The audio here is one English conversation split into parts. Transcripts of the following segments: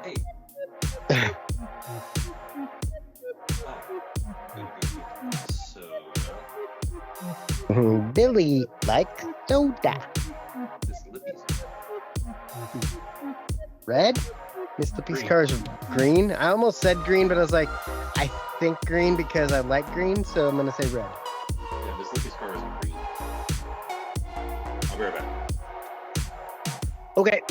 Hey. Soda. Billy likes soda. This Lippy's Red? Miss Lippy's Green. car is green. I almost said green, but I was like, I think green because I like green, so I'm gonna say red. Yeah, Miss Lippy's car is green. I'll be right back. Okay.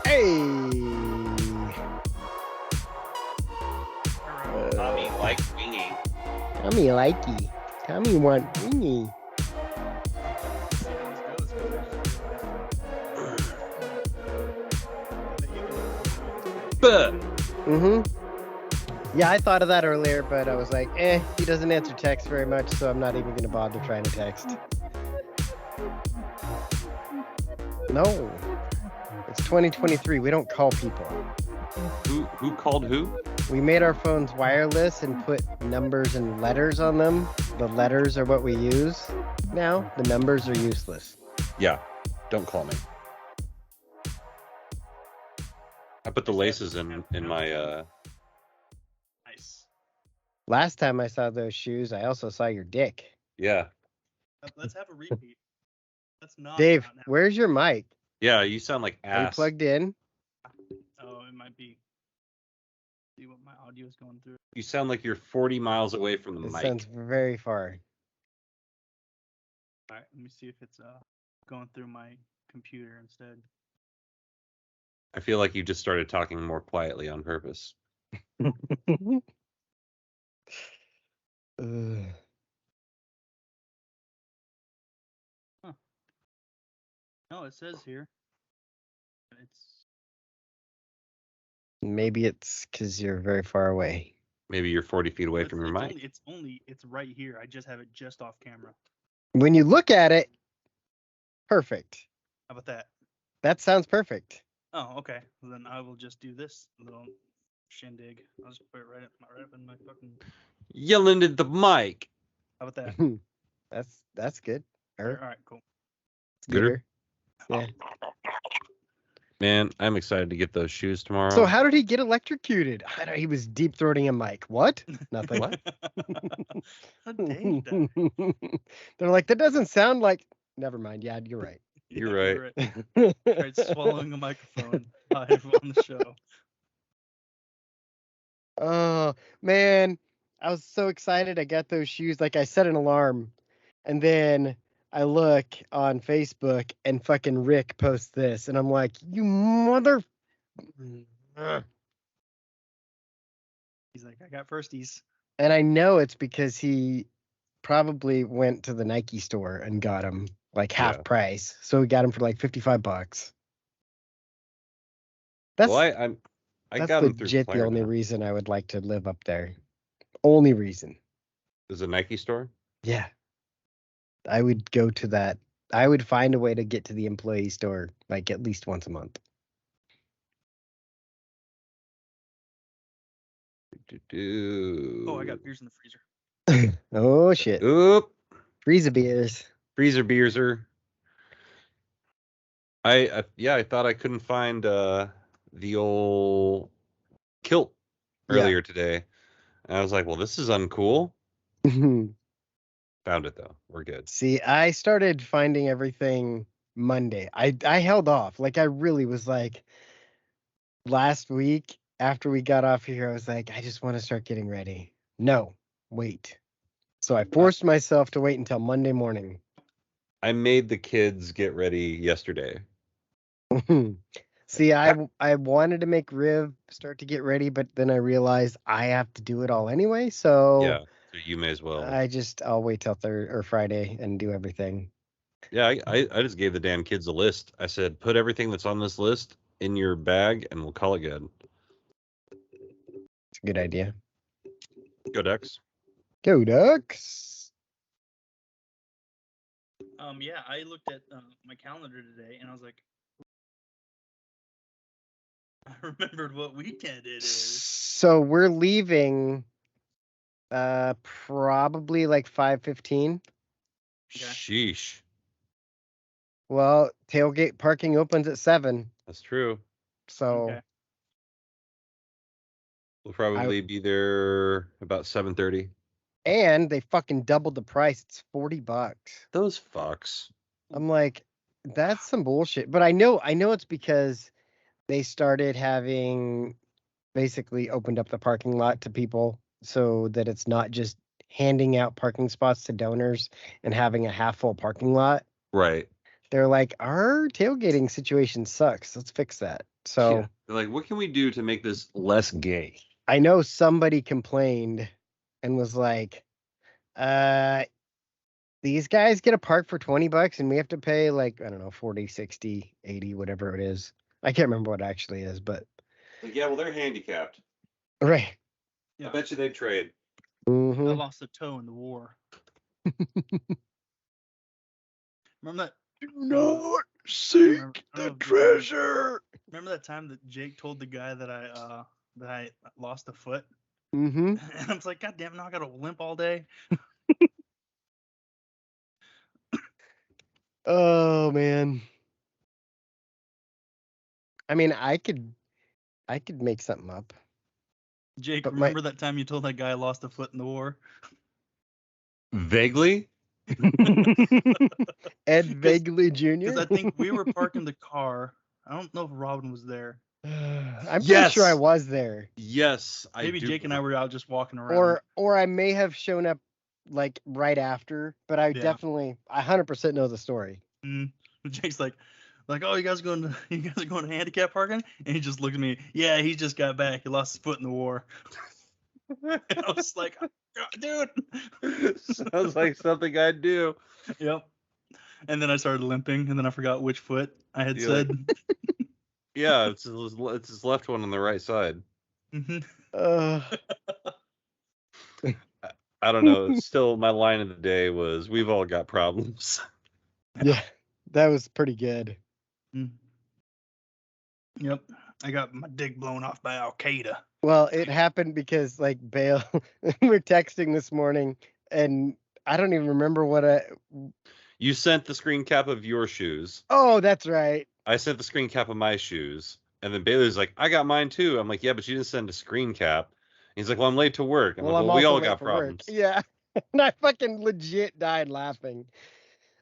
Hey. Tommy likes wingy. Tommy likey. Tommy want wingy. Yeah, I thought of that earlier, but I was like, he doesn't answer text very much, so I'm not even going to bother trying to text. No. It's 2023. We don't call people. Who called who? We made our phones wireless and put numbers and letters on them. The letters are what we use now. The numbers are useless. Yeah, don't call me. I put the laces in my Nice. Last time I saw those shoes, I also saw your dick. Yeah. Let's have a repeat. Let's not. Dave, not where's your mic? Yeah, you sound like Are you ass. plugged in? Oh, it might be. See what my audio is going through. You sound like you're 40 miles away from the It mic. sounds very far. All right, let me see if it's going through my computer instead. I feel like you just started talking more quietly on purpose. Huh. No, it says here. It's Maybe it's because you're very far away. Maybe you're 40 feet away from your mic. It's right here. I just have it just off camera. When you look at it, perfect. How about that? That sounds perfect. Oh, okay. Well, then I will just do this little shindig. I'll just put it right up in my fucking. Yelling at the mic. How about that? That's good. All right, cool. It's gooder. Yeah. Man, I'm excited to get those shoes tomorrow. So how did he get electrocuted? I don't. He was deep throating a mic. What? Nothing. What? How dare you? They're like, that doesn't sound like. Never mind. Yeah, you're right. You're right. All right, swallowing a microphone live on the show. Oh man, I was so excited. I got those shoes. Like I set an alarm, and then I look on Facebook, and fucking Rick posts this, and I'm like, you mother. He's like, I got firsties. And I know it's because he probably went to the Nike store and got them like half price. So we got them for like $55. That's I got them through legit the only Klarna. reason I would like to live up there. Only reason. There's a Nike store? Yeah. I would go to that. I would find a way to get to the employee store like at least once a month. Oh, I got beers in the freezer. Oh shit. Oop. Freezer beers. Freezer beerser. I thought I couldn't find the old kilt earlier today. And I was like, well, this is uncool. Found it though. We're good. See, I started finding everything Monday. I held off. Like I really was like last week after we got off here, I was like, I just want to start getting ready. No, wait. So I forced myself to wait until Monday morning. I made the kids get ready yesterday. See, I wanted to make Riv start to get ready, but then I realized I have to do it all anyway. So yeah, so you may as well. I'll wait till Friday and do everything. Yeah, I just gave the damn kids a list. I said, put everything that's on this list in your bag, and we'll call it good. It's a good idea. Go Ducks. Go Ducks. Yeah, I looked at my calendar today, and I was like, remembered what weekend it is. So we're leaving probably like 5:15. Okay. Sheesh. Well, tailgate parking opens at 7. That's true. So Okay. We'll probably be there about 7:30. and they fucking doubled the price. It's $40. Those fucks. I'm like, that's some bullshit. But I know it's because they started having basically opened up the parking lot to people so that it's not just handing out parking spots to donors and having a half full parking lot. Right. They're like, our tailgating situation sucks. Let's fix that. So Yeah. They're like, what can we do to make this less gay? I know somebody complained and was like, these guys get a park for $20 and we have to pay like, I don't know, 40, 60, 80, whatever it is. I can't remember what it actually is, but Like, yeah, well, they're handicapped. right. I bet you they'd trade. I Mhm. lost a toe in the war. Remember that? Do not remember- seek I don't know the if you remember- treasure. Remember that time that Jake told the guy that I lost a foot? Mm-hmm. And I was like, God damn it, now I got to limp all day. Oh man. I mean, I could make something up. Jake, But remember that time you told that guy I lost a foot in the war? Vaguely? Ed Vaguely Jr. Because I think we were parking the car. I don't know if Robin was there. I'm pretty sure I Yes. was there. Yes. Maybe Jake and I were out just walking around. Or I may have shown up like right after, but I definitely 100% know the story. Jake's like, oh, you guys are going to handicap parking? And he just looked at me. Yeah, he just got back. He lost his foot in the war. And I was like, dude. Sounds like something I'd do. Yep. And then I started limping, and then I forgot which foot I had You're said. Yeah, it's his left one on the right side. I don't know. Still, my line of the day was, "We've all got problems." Yeah, that was pretty good. Yep. I got my dick blown off by Al Qaeda. Well, it happened because like Bale, we're texting this morning, and I don't even remember what You sent the screen cap of your shoes. Oh, that's right. I sent the screen cap of my shoes, and then Bailey's like, "I got mine too." I'm like, "Yeah, but you didn't send a screen cap." And he's like, "Well, I'm late to work." I'm like, "Well, we also all late got for work. problems." Yeah, and I fucking legit died laughing.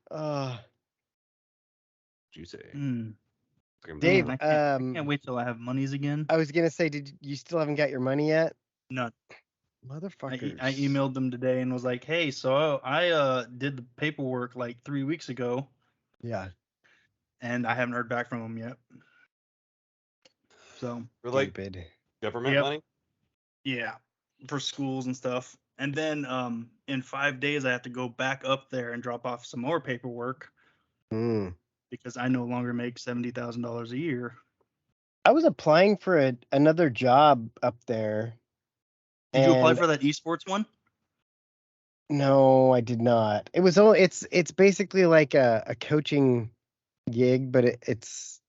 What'd you say? Dave, I can't wait till I have monies again. I was gonna say, did you still haven't got your money yet? None. Motherfuckers. I emailed them today and was like, hey, so I did the paperwork like 3 weeks ago. Yeah. And I haven't heard back from them yet. So we're like stupid. Government money? Yeah. For schools and stuff. And then in 5 days I have to go back up there and drop off some more paperwork. Because I no longer make $70,000 a year. I was applying for another job up there. Did you apply for that esports one? No, I did not. It was only it's basically like a coaching gig, but it's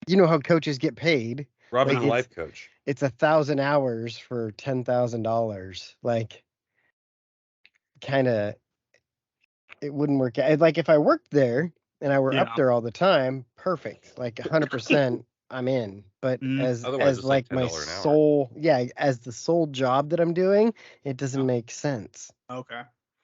you know how coaches get paid. Robin's like a life coach. It's 1,000 hours for $10,000. Like, kind of, it wouldn't work out. Like if I worked there and I were up there all the time, perfect. Like 100%, I'm in. But Otherwise, as like my sole, as the sole job that I'm doing, it doesn't make sense. Okay.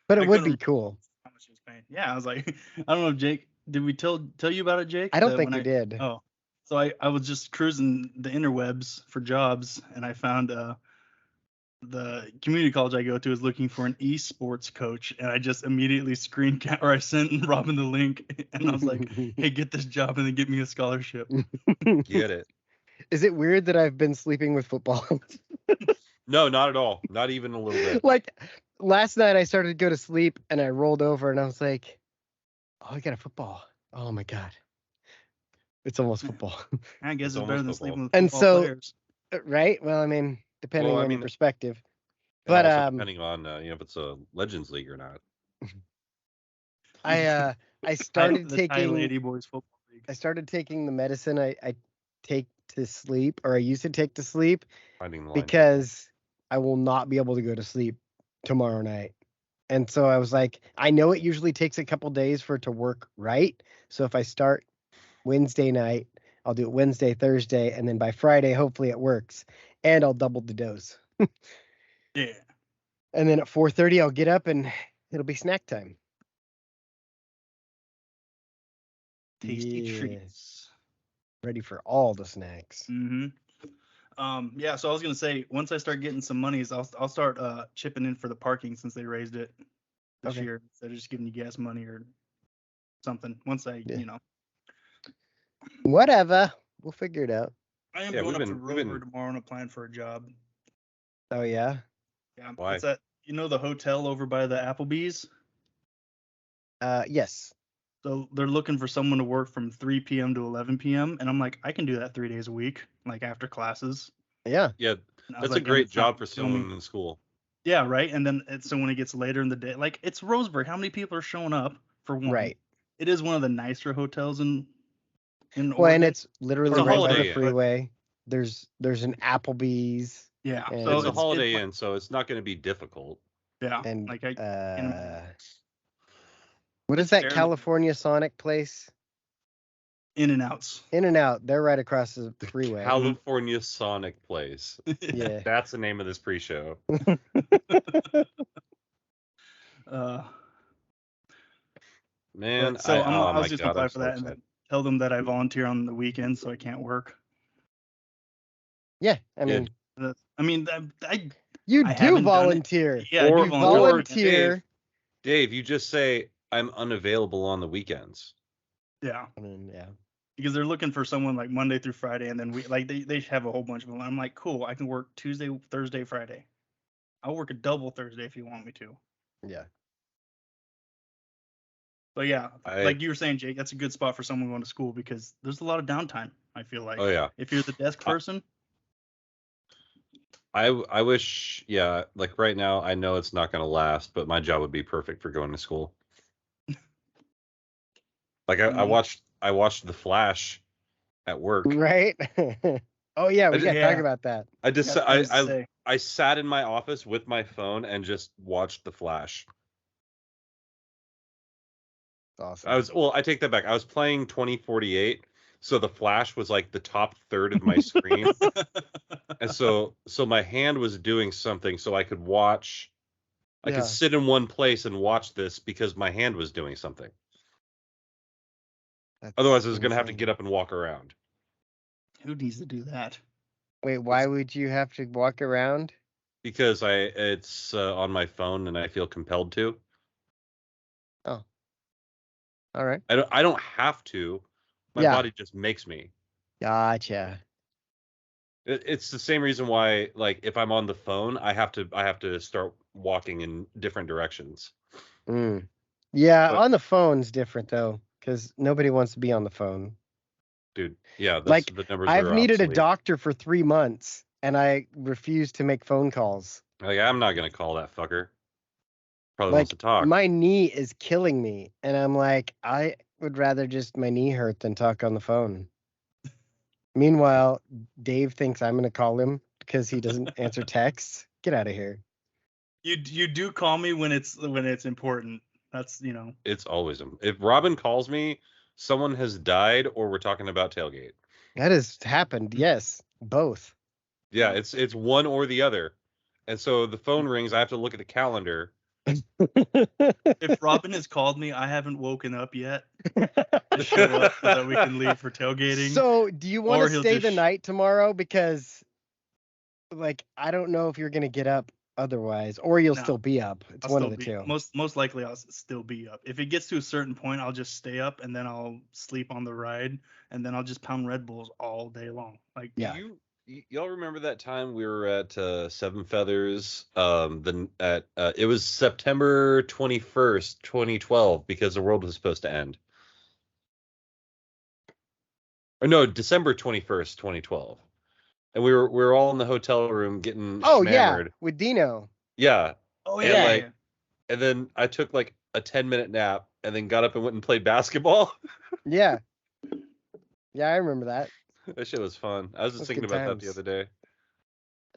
But it would be cool. How much he was paying? Yeah, I was like, I don't know, Jake. Did we tell you about it, Jake? I don't think we did. Oh, so I was just cruising the interwebs for jobs, and I found the community college I go to is looking for an esports coach, and I just immediately I sent Robin the link, and I was like, hey, get this job and then get me a scholarship. Get it. Is it weird that I've been sleeping with football? No, not at all. Not even a little bit. Like last night I started to go to sleep and I rolled over and I was like, oh, I got a football. Oh my God. It's almost football. I guess it's better than sleeping with football players. Right? Well, I mean, depending on your perspective. But also depending on if it's a Legends League or not. I started the taking Lady Boys football league. I started taking the medicine I take to sleep, or I used to take to sleep, Finding the line. because I will not be able to go to sleep tomorrow night. And so I was like, I know it usually takes a couple days for it to work right. So if I start Wednesday night, I'll do it Wednesday, Thursday, and then by Friday, hopefully it works. And I'll double the dose. Yeah. And then at 4:30, I'll get up and it'll be snack time. Tasty Yeah. treats. Ready for all the snacks. Mm-hmm. Yeah, so I was gonna say, once I start getting some monies, I'll start chipping in for the parking, since they raised it this Okay. year, instead of just giving you gas money or something. Once I, Yeah. Whatever. We'll figure it out. I am Yeah, going we've up to been- Rover tomorrow and applying for a job. Oh, yeah? Yeah, Why? it's at, the hotel over by the Applebee's. Yes. So they're looking for someone to work from 3 p.m. to 11 p.m. And I'm like, I can do that 3 days a week, like after classes. Yeah. Yeah, And I was that's a like, and great it's not job for gonna kill me. someone in school. Yeah, right. And then so when it gets later in the day, like, it's Roseburg. How many people are showing up for one? Right. It is one of the nicer hotels in Well, Oregon. and it's literally It's a right by Holiday the Inn. freeway. There's an Applebee's. Yeah. And- So It's a Holiday like- Inn, so it's not going to be difficult. Yeah. And like I can imagine. what is It's that fairly- California Sonic place? In-N-Outs. In-N-Out. They're right across the freeway. California Sonic Place. Yeah. That's the name of this pre-show. Man, So I oh was my just God, apply I'm for so that and excited. then tell them that I volunteer on the weekends, so I can't work. Yeah. I Good. mean, I you I do haven't done it. volunteer. Yeah, I Or- do You volunteer. volunteer. Dave, you just say I'm unavailable on the weekends. Yeah, I mean, yeah. because they're looking for someone like Monday through Friday, and then they have a whole bunch of them. I'm like, cool, I can work Tuesday, Thursday, Friday. I'll work a double Thursday if you want me to. Yeah. But yeah, I- like you were saying, Jake, that's a good spot for someone going to school, because there's a lot of downtime, I feel like. Oh yeah. If you're the desk person, I wish, yeah, like right now I know it's not going to last, but my job would be perfect for going to school. Like I watched The Flash at work. Right? Oh, yeah. We got to Yeah. talk about that. I just got things to say. I sat in my office with my phone and just watched The Flash. Awesome. I take that back. I was playing 2048, so The Flash was like the top third of my screen. And so my hand was doing something, so I could watch. I Yeah. could sit in one place and watch this because my hand was doing something. That's Otherwise, I was going to have to insane. get up and walk around. Who needs to do that? Wait, why would you have to walk around? Because it's on my phone and I feel compelled to. Oh. All right. I don't have to. My Yeah. body just makes me. Gotcha. It's the same reason why, like, if I'm on the phone, I have to start walking in different directions. Mm. Yeah, But- on the phone's different though, because nobody wants to be on the phone. Dude, yeah, Like, the numbers I've are needed obsolete. a doctor for 3 months, and I refuse to make phone calls. Like, I'm not gonna call that fucker. Probably Like, wants to talk. my knee is killing me, and I'm like, I would rather just my knee hurt than talk on the phone. Meanwhile, Dave thinks I'm going to call him because he doesn't answer texts. Get out of here. You do call me when it's important. That's It's always if Robin calls me, someone has died or we're talking about tailgate. That has happened. Yes, both. Yeah, it's one or the other. And so the phone rings, I have to look at the calendar. If Robin has called me, I haven't woken up yet to show up so that we can leave for tailgating. So, do you want Or to he'll stay just the night tomorrow? Because, like, I don't know if you're going to get up otherwise, or you'll No, still be up. It's I'll one still of the be two. most likely I'll still be up. If it gets to a certain point, I'll just stay up and then I'll sleep on the ride and then I'll just pound Red Bulls all day long. Like Yeah. Y'all remember that time we were at Seven Feathers? It was September 21st, 2012, because the world was supposed to end. Or no, December 21st, 2012. And we were all in the hotel room getting Oh, yeah, schmammered. with Dino. Yeah. Oh And yeah. like, and then I took like a 10-minute nap and then got up and went and played basketball. Yeah. Yeah, I remember that. That shit was fun. I was just Those thinking good about that the times. other day.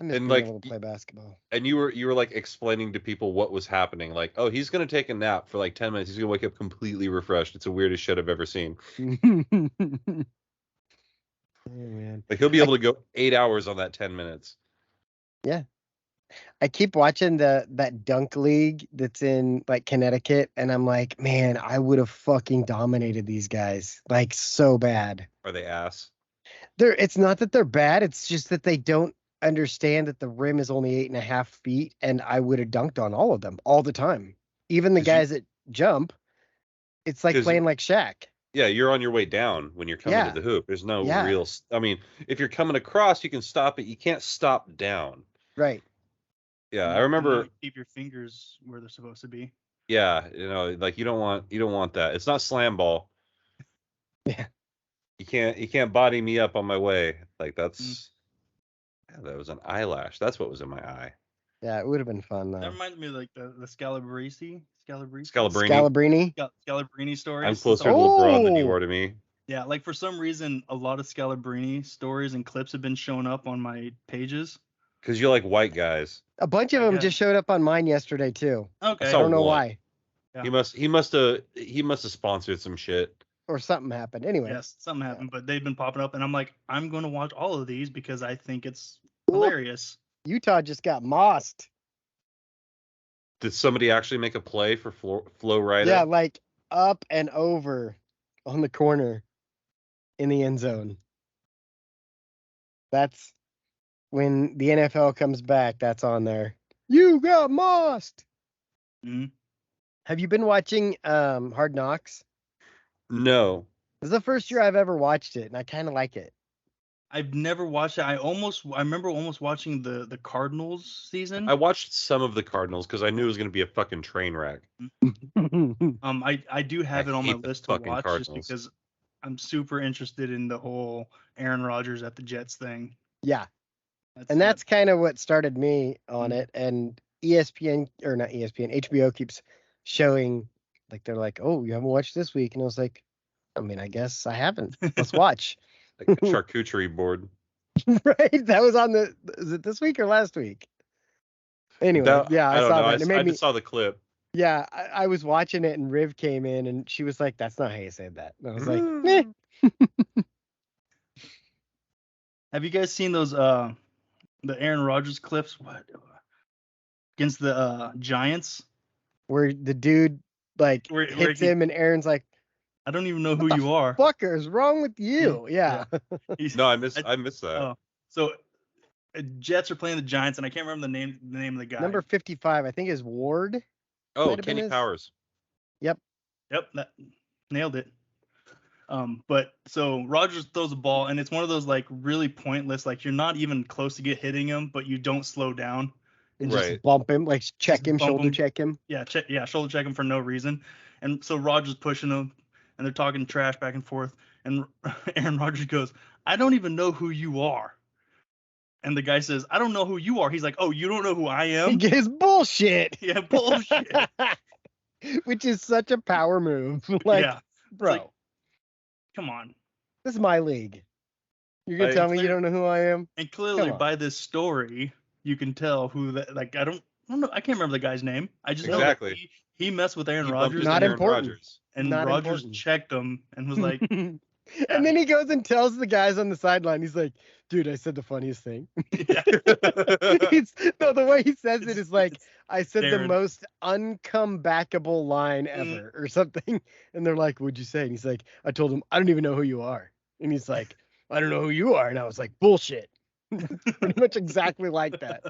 I miss And being like, able to play basketball. and you were like explaining to people what was happening. Like, oh, he's gonna take a nap for like 10 minutes. He's gonna wake up completely refreshed. It's the weirdest shit I've ever seen. Oh, man. Like he'll be able to go 8 hours on that 10 minutes. Yeah. I keep watching that dunk league that's in like Connecticut, and I'm like, man, I would have fucking dominated these guys like so bad. Are they ass? It's not that they're bad, it's just that they don't understand that the rim is only 8.5 feet, and I would have dunked on all of them all the time. Even the 'Cause you- guys that jump, it's like 'Cause playing like Shaq. Yeah, you're on your way down when you're coming to Yeah. the hoop. There's no Yeah. real. I mean, if you're coming across, you can stop it. You can't stop down. Right. Yeah, I You remember. want to keep your fingers where they're supposed to be. Yeah, like you don't want that. It's not slam ball. Yeah. You can't body me up on my way. Like that's. Yeah, that was an eyelash. That's what was in my eye. Yeah, it would have been fun That though. reminds me of like the Scalabrini Scalabrini. Scalabrini stories. I'm closer to LeBron than you Oh! are to me. Yeah, like for some reason, a lot of Scalabrini stories and clips have been showing up on my pages. Because you like white guys. A bunch of I them guess. just showed up on mine yesterday too. Okay. I I saw don't know one. why. Yeah. He must have sponsored some shit. Or something happened. Anyway. Yes, something happened, but they've been popping up, and I'm like, I'm going to watch all of these because I think it's Ooh. hilarious. Utah just got mossed. Did somebody actually make a play for Flo Rida? Yeah, like up and over on the corner in the end zone. That's when the NFL comes back. That's on there. You got mossed. hmm Have you been watching Hard Knocks? No. This is the first year I've ever watched it, and I kind of like it. I've never watched it. I remember almost watching the Cardinals season. I watched some of the Cardinals because I knew it was going to be a fucking train wreck. I do have I it on my hate the list to fucking watch Cardinals. just because I'm super interested in the whole Aaron Rodgers at the Jets thing. Yeah, and that's kind of what started me on Mhm. it. And ESPN, or not ESPN, HBO keeps showing, like, they're like, oh, you haven't watched this week. And I was like, I mean, I guess I haven't. Let's watch. Like a charcuterie board. Right? That was on is it this week or last week? Anyway, yeah, I don't saw know. that. And it made I me, just saw the clip. yeah, I was watching it and Riv came in and she was like, that's not how you said that. And I was like, meh. Have you guys seen those the Aaron Rodgers clips? What against the Giants? Where the dude like Where hits he- him and Aaron's like, I don't even know what who the you are. fucker is wrong with you? Yeah. He's- No, I missed that. Oh, so Jets are playing the Giants, and I can't remember the name of the guy. Number 55, I think is Ward. Oh, might have been Kenny his- Powers. Yep. Yep, that nailed it. But so Rodgers throws a ball, and it's one of those like really pointless, like you're not even close to hitting him, but you don't slow down. And Right. just bump him, like check Just him, bump shoulder him. check him. Yeah, shoulder check him for no reason. And so Rodgers pushing him, and they're talking trash back and forth. And Aaron Rodgers goes, "I don't even know who you are." And the guy says, "I don't know who you are." He's like, "Oh, you don't know who I He am?" gets bullshit. Yeah, bullshit. Which is such a power move. Like, Yeah, bro, like- come on. this is my league. You're gonna tell me you don't know who I am? And clearly, Come on. by this story, you can tell who that. Like, I don't know. I can't remember the guy's name. I just know Exactly. that he messed with Aaron He bumped Rodgers, into Not Aaron important. Rodgers. and Not Rodgers important. checked him and was like, And then he goes and tells the guys on the sideline, he's like, dude, I said the funniest thing. yeah. The way he says it is like, It's I said the Darren. most uncomebackable line ever or something. And they're like, what'd you say? And he's like, I told him, I don't even know who you are. And he's like, I don't know who you are. And I was like, bullshit. Pretty much exactly like that.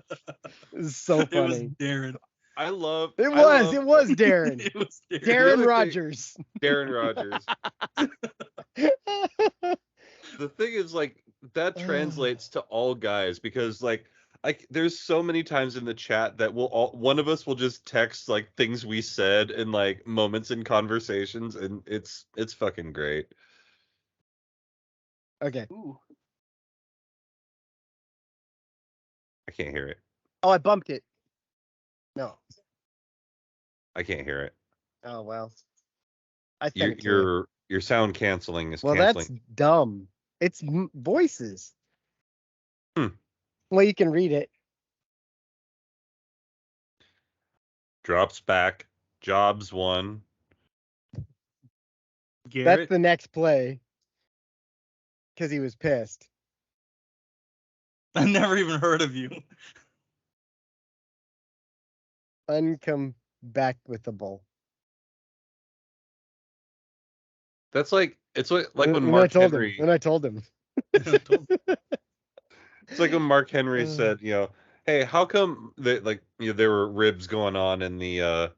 It's so It was funny. Darren. I love. It I was love Darren. It was Darren. Darren other thing- Rodgers. Darren Rodgers. The thing is, like, that translates to all guys because, like, there's so many times in the chat that one of us will just text like things we said in like moments in conversations, and it's fucking great. Okay. Ooh. I can't hear it. Oh, I bumped it. No. I can't hear it. Oh, well. I sent it to you. Your sound canceling is Well, canceling. that's dumb. It's voices. Hmm. Well, you can read it. Drops back. Jobs won. That's Garrett. the next play. Because he was pissed. I never even heard of you. Uncome back with the ball. That's like it's like when And Mark I told Henry. him. And I told him. It's like when Mark Henry said, hey, how come that there were ribs going on in the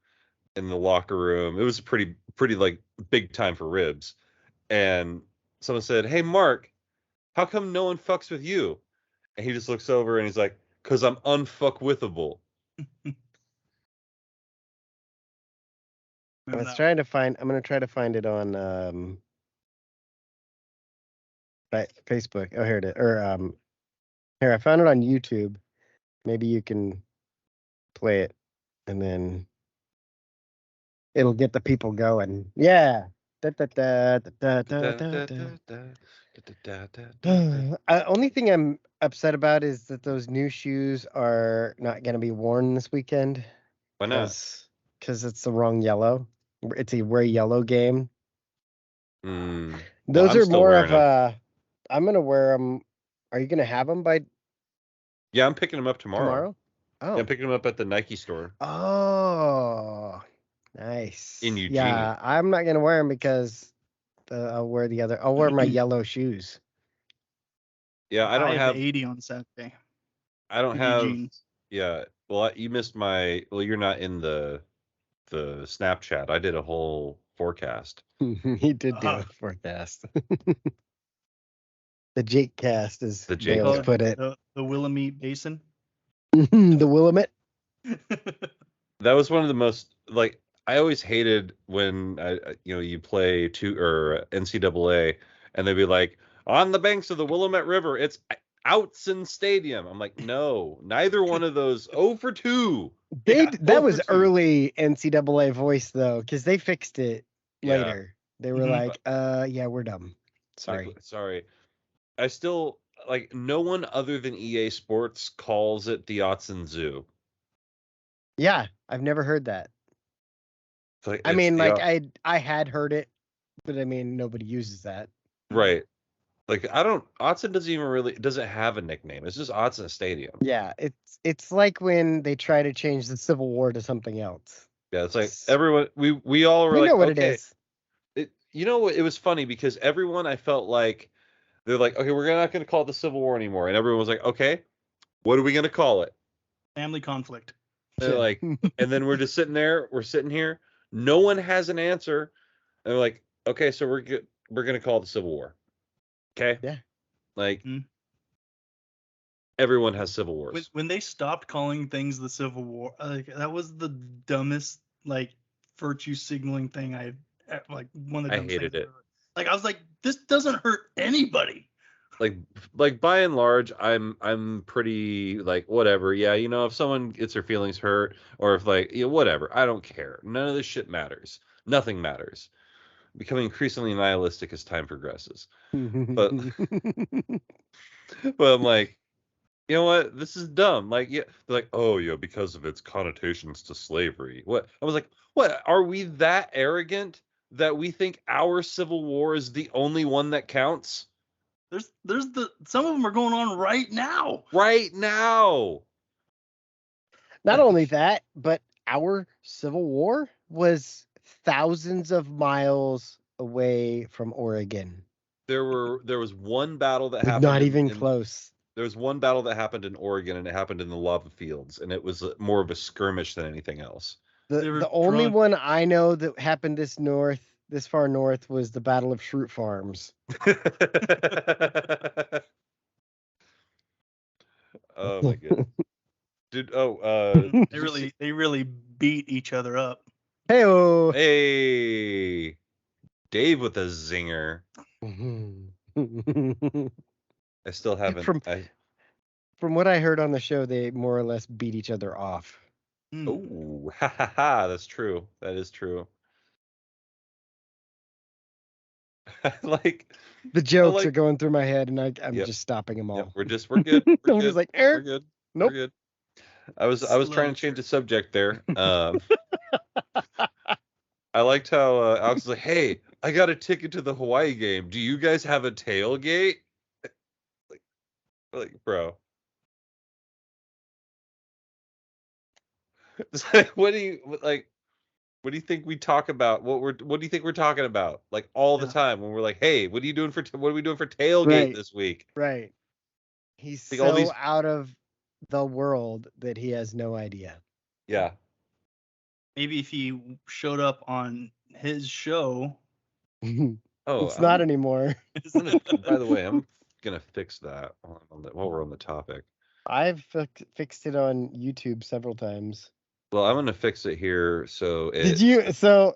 locker room? It was pretty like big time for ribs. And someone said, "Hey Mark, how come no one fucks with you?" And he just looks over and he's like, "'Cause I'm unfuckwithable." I was trying to find. I'm gonna try to find it on Facebook. Oh, here it is. Or here I found it on YouTube. Maybe you can play it, and then it'll get the people going. Yeah. Only thing I'm upset about is that those new shoes are not going to be worn this weekend. Why not? Because it's the wrong yellow. It's a wear yellow game. Well, Those I'm are still more wearing of them. I'm going to wear them. Are you going to have them by Yeah, I'm picking them up tomorrow. Oh. Yeah, I'm picking them up at the Nike store. Oh, nice. In Eugene. Yeah, I'm not going to wear them because I'll wear my yellow shoes. Yeah, I don't have 80 on Saturday. I don't have Eugene. Yeah, well, you missed you're not in the Snapchat. I did a whole forecast. He did do a forecast. The Jake cast, as Dale's put it. The Willamette Basin. The Willamette. That was one of the most I always hated when you play NCAA and they'd be like, on the banks of the Willamette River, it's Outson Stadium. I'm like, no, neither one of those. 0 for 2. That was early NCAA voice though, because they fixed it later. They were like, yeah, we're dumb. Sorry. Sorry. I still no one other than EA Sports calls it the Autzen Zoo. Yeah, I've never heard that. I had heard it, but I mean nobody uses that. Right. Autzen doesn't have a nickname. It's just Autzen Stadium. Yeah, it's like when they try to change the Civil War to something else. Yeah, it's like everyone we all were like, know what okay. it is. It was funny because everyone, I felt like they're like, okay, we're not going to call it the Civil War anymore, and everyone was like, okay, what are we going to call it? Family conflict. They're like, and then we're just sitting here, no one has an answer, and they're like, okay, so we're going to call it the Civil War. Okay. Yeah. Everyone has Civil Wars. When they stopped calling things the Civil War, that was the dumbest virtue signaling thing I one of the dumbest hated things it. I was like, this doesn't hurt anybody. Like by and large, I'm pretty whatever. Yeah, if someone gets their feelings hurt or if whatever, I don't care. None of this shit matters. Nothing matters. Becoming increasingly nihilistic as time progresses. But I'm like, you know what? This is dumb. They're like, oh yeah, because of its connotations to slavery. What? I was like, what? Are we that arrogant that we think our Civil War is the only one that counts? There's some of them are going on right now. Right now. Not only that, but our Civil War was thousands of miles away from Oregon. There was one battle that happened. Not even close. There was one battle that happened in Oregon, and it happened in the lava fields, and it was more of a skirmish than anything else. The only one I know that happened this far north was the Battle of Shroot Farms. Oh my goodness. Dude, they really beat each other up. Hey, Dave with a zinger. I still haven't. From what I heard on the show, they more or less beat each other off. Oh, ha ha ha! That's true. That is true. Like The jokes like- are going through my head, and I'm Yep. just stopping them all. Yep, we're good. I'm We're just good. like, We're good. nope. We're good. I was trying to change the subject there. I liked how Alex was like, "Hey, I got a ticket to the Hawaii game. Do you guys have a tailgate?" Like, bro. It's like, what do you think we talk about? What do you think we're talking about? Like all the time when we're like, "Hey, what are we doing for tailgate Right. this week?" Right. He's Like so all these- out of the world that he has no idea. Yeah. Maybe if he showed up on his show. Oh, It's not anymore. By the way, I'm gonna fix that while we're on the topic. I've fixed it on YouTube several times. Well, I'm gonna fix it here. So Did you? So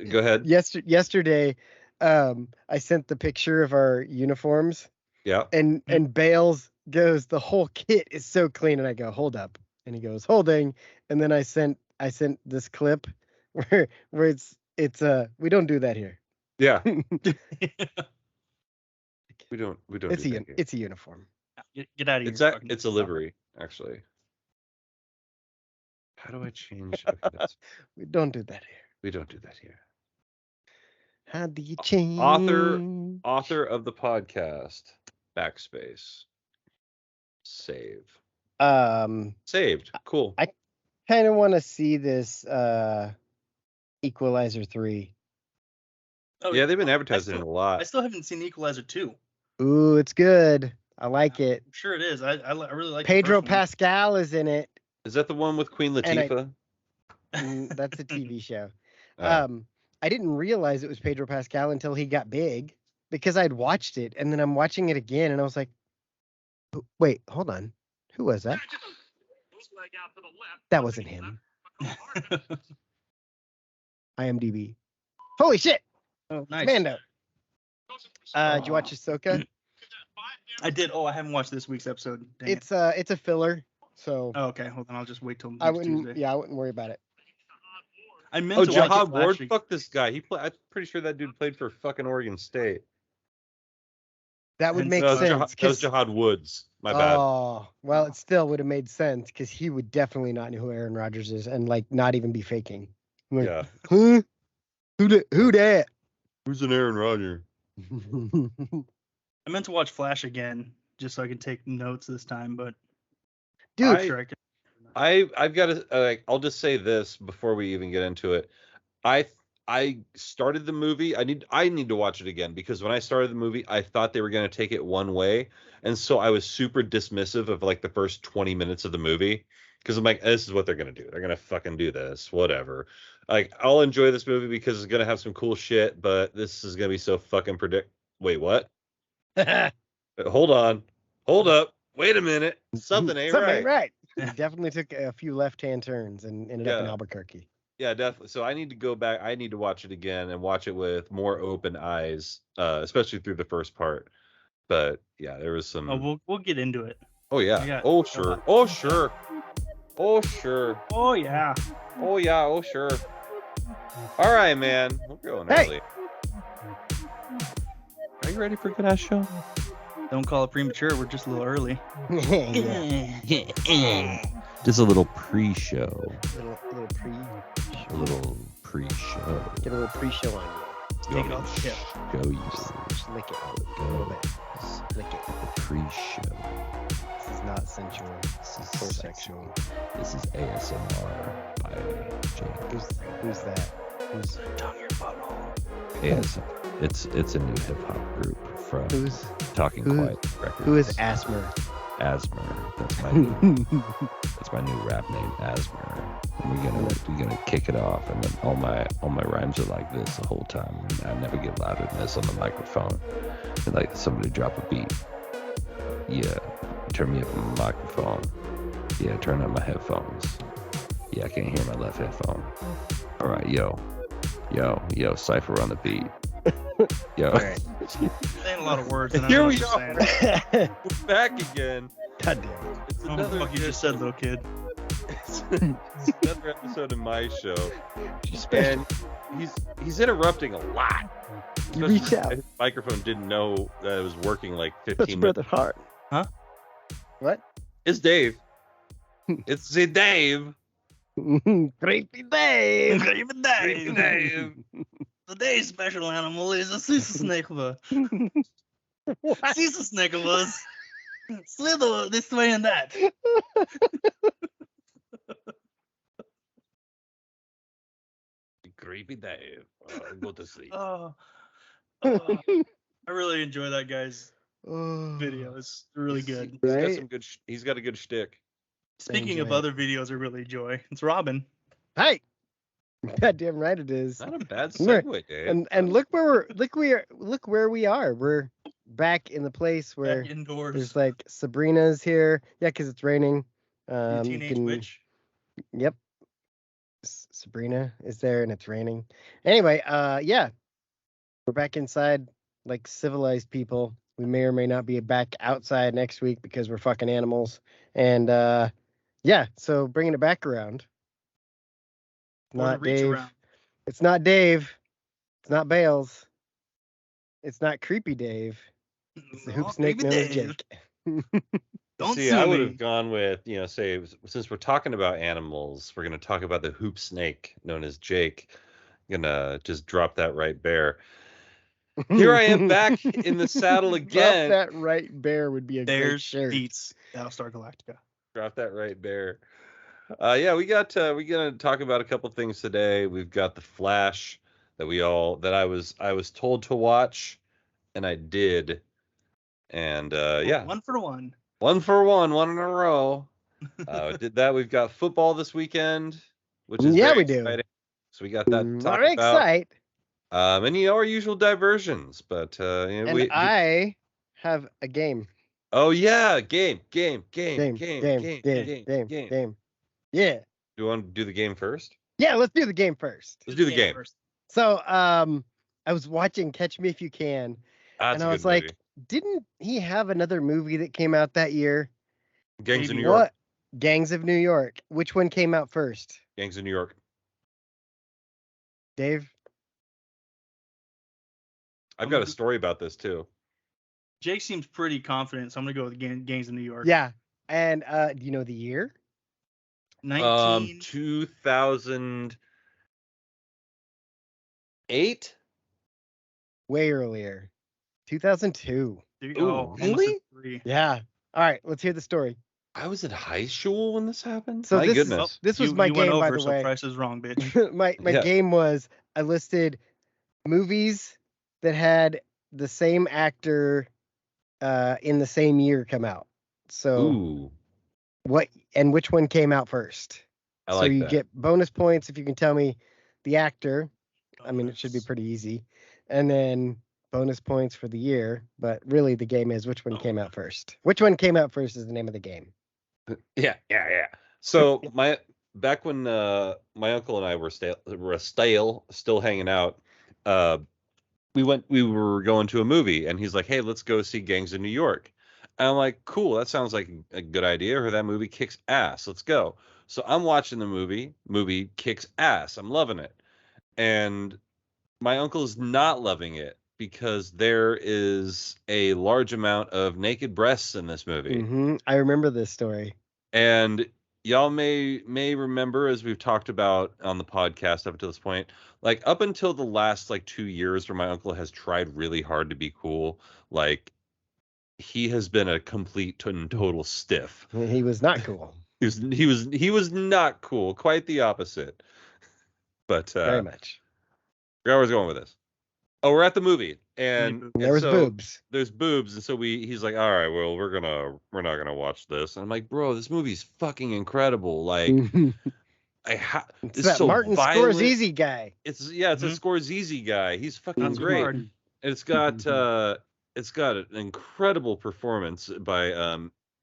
go ahead. yesterday, I sent the picture of our uniforms. Yeah. And Bales goes, the whole kit is so clean, and I go, hold up, and he goes, holding, and then I sent this clip where it's we don't do that here. Yeah. we don't. It's a uniform. Get out of here. It's a livery, actually. How do I change? Okay, We don't do that here. we don't do that here. How do you change? Author of the podcast. Backspace. Save. Saved. Cool. I kind of want to see this Equalizer 3. Oh, Yeah, they've been advertising it a lot. I still haven't seen Equalizer 2. Ooh, it's good. I like it. I'm sure it is. I really like Pedro the first one. Pascal is in it. Is that the one with Queen Latifah? That's a TV show. Oh. I didn't realize it was Pedro Pascal until he got big because I'd watched it, and then I'm watching it again, and I was like, wait, hold on. Who was that? That wasn't him. IMDb. Holy shit! Oh, nice. Mando. Did you watch Ahsoka? I did. Oh, I haven't watched this week's episode. Dang It's a filler, so Oh, okay. Hold on. I'll just wait till next I wouldn't. Tuesday. Yeah, I wouldn't worry about it. I meant to watch Jahad it Ward. last week. Fuck this guy. I'm pretty sure that dude played for fucking Oregon State. That would And make No, sense. that was Jahad Woods. My bad. Oh, well, it still would have made sense because he would definitely not know who Aaron Rodgers is and like not even be faking. Like, Yeah. huh? Who that? Who's an Aaron Rodgers? I meant to watch Flash again just so I could take notes this time, but Dude, I'm sure I could. I've got to. I'll just say this before we even get into it. I started the movie. I need to watch it again because when I started the movie, I thought they were going to take it one way, and so I was super dismissive of like the first 20 minutes of the movie because I'm like, this is what they're going to do. They're going to fucking do this, whatever. Like, I'll enjoy this movie because it's going to have some cool shit, but this is going to be so fucking Wait, what? Hold on. Hold up. Wait a minute. Something ain't right. He definitely took a few left-hand turns and ended up in Albuquerque. Yeah, definitely. So I need to go back. I need to watch it again and watch it with more open eyes, especially through the first part. But yeah, there was some. Oh, we'll get into it. Oh yeah. Oh sure. Oh sure. Oh sure. Oh yeah. Oh yeah. Oh sure. All right, man. We're going early. Are you ready for a good ass show? Don't call it premature. We're just a little early. Just a little pre-show. A little pre. A little pre-show. Get a little pre-show on you. Take it off the tip. Show you. Just lick it a little bit. Just lick it. The pre-show. This is not sensual. This is sexual. This is ASMR by James. Who's that? Who's Tongue your butthole. ASMR. It's a new hip hop group from Talking Quiet Records. who is Asmer? Asmer. That's my new rap name, Asmer. And we're gonna kick it off, and then all my rhymes are like this the whole time. I never get louder than this on the microphone. And like somebody drop a beat. Yeah, turn me up on my microphone. Yeah, turn on my headphones. Yeah, I can't hear my left headphone. All right, yo, Cypher on the beat. Yo. All right. Saying a lot of words. And Here I we know go. what you're saying. We're back again. God damn it. It's What the fuck you just said, little kid? another episode of my show, and he's interrupting a lot. You Especially reach out. his microphone didn't know that it was working like 15 Touch minutes. brother heart. Huh? What? It's Dave. It's the Dave. Creepy Dave. Creepy Dave. Today's special animal is a sea snake. Sea snake was slither this way and that. Creepy Dave. Go to sleep. I really enjoy that guy's video. It's really good. He's got Right? some good. He's got a good shtick. Speaking of enjoy it. other videos I really enjoy, it's Robin. Hey. Goddamn right it is. Not a bad We're- segue, Dave. And look where we are. We're back in the place where Back indoors. there's like Sabrina's here. Yeah, because it's raining. The You teenage can- witch. Yep. Sabrina is there and it's raining. Anyway, yeah. We're back inside like civilized people. We may or may not be back outside next week because we're fucking animals. And yeah, so bringing it back around. Or the Not reach Dave. around. It's not Dave. It's not Bales. It's not Creepy Dave. It's the No, hoop snake Creepy known as Dave. Jake. Don't See, sue I would me. have gone with, say, since we're talking about animals, we're going to talk about the hoop snake known as Jake. I'm going to just drop that right bear. Here I am back in the saddle again. Drop that right bear would be a great Bears shirt. beats Battlestar Galactica. Drop that right bear. Yeah, we're gonna talk about a couple things today. We've got the Flash that I was told to watch, and I did. And yeah, 1 for 1. 1 for 1 in a row. Did that. We've got football this weekend, which is Yeah, very we do. exciting. So we got that to talk Very about. excited. And our usual diversions, but And I have a game. Oh yeah, game. Game. Yeah. Do you want to do the game first? Yeah, let's do the game first. Let's do the game. first. So, I was watching Catch Me If You Can, That's and a I good was like, movie. didn't he have another movie that came out that year? Gangs of New Maybe. York. What? Gangs of New York. Which one came out first? Gangs of New York. Dave? I've got a story about this too. Jake seems pretty confident, so I'm gonna go with Gangs of New York. Yeah. And do you know the year? 2008. Way earlier. 2002. Ooh, really? Yeah. All right, let's hear the story. I was in high school when this happened. So My this is- goodness. This was you, my you went game, by over, the so way. Price is wrong, bitch. my Yeah. game was I listed movies that had the same actor in the same year come out. So Ooh, which one came out first? I like so you that. get bonus points if you can tell me the actor. I mean, it should be pretty easy. And then bonus points for the year, but really the game is which one came out first. Which one came out first is the name of the game. Yeah. So back when my uncle and I were still hanging out, we were going to a movie, and he's like, "Hey, let's go see Gangs of New York." And I'm like, "Cool, that sounds like a good idea. Or that movie kicks ass. Let's go." So I'm watching the movie. Movie kicks ass. I'm loving it, and my uncle is not loving it because there is a large amount of naked breasts in this movie. Mm-hmm. I remember this story. And y'all may remember, as we've talked about on the podcast up to this point, like up until the last like 2 years where my uncle has tried really hard to be cool, like he has been a complete and total stiff. He was not cool. He was not cool, quite the opposite. But Very much. where I was going with this. Oh, we're at the movie, and There was so boobs. there's boobs, and so he's like, all right, well, we're not gonna watch this. And I'm like, bro, this movie's fucking incredible. Like, It's it's that so Martin violent. Scorsese guy. It's a Mhm. Scorsese guy. He's fucking That's great. hard. And it's got an incredible performance by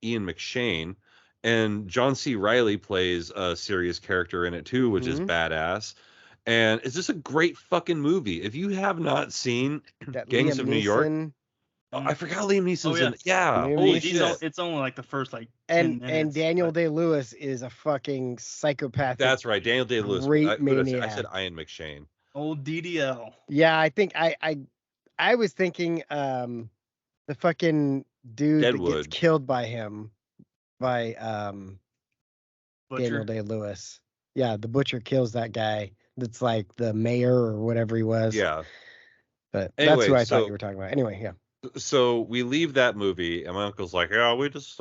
Ian McShane, and John C. Reilly plays a serious character in it too, which is Mhm. badass. And it's just a great fucking movie. If you have not seen That Gangs Liam of New York, Neeson I forgot Liam Neeson's yeah. in it. Yeah. Liam Holy Neeson. shit. It's only like the first like 10 minutes. And Daniel Day-Lewis is a fucking psychopathic. That's right. Daniel Day-Lewis. Great I maniac. said Ian McShane. Old DDL. Yeah, I think I was thinking the fucking dude that Deadwood. gets killed by him by Daniel Butcher. Day-Lewis. Yeah, the butcher kills that guy. That's like the mayor or whatever he was. Yeah. But Anyway, that's who I thought so- you were talking about. Anyway, yeah. So we leave that movie, and my uncle's like, "Yeah, we just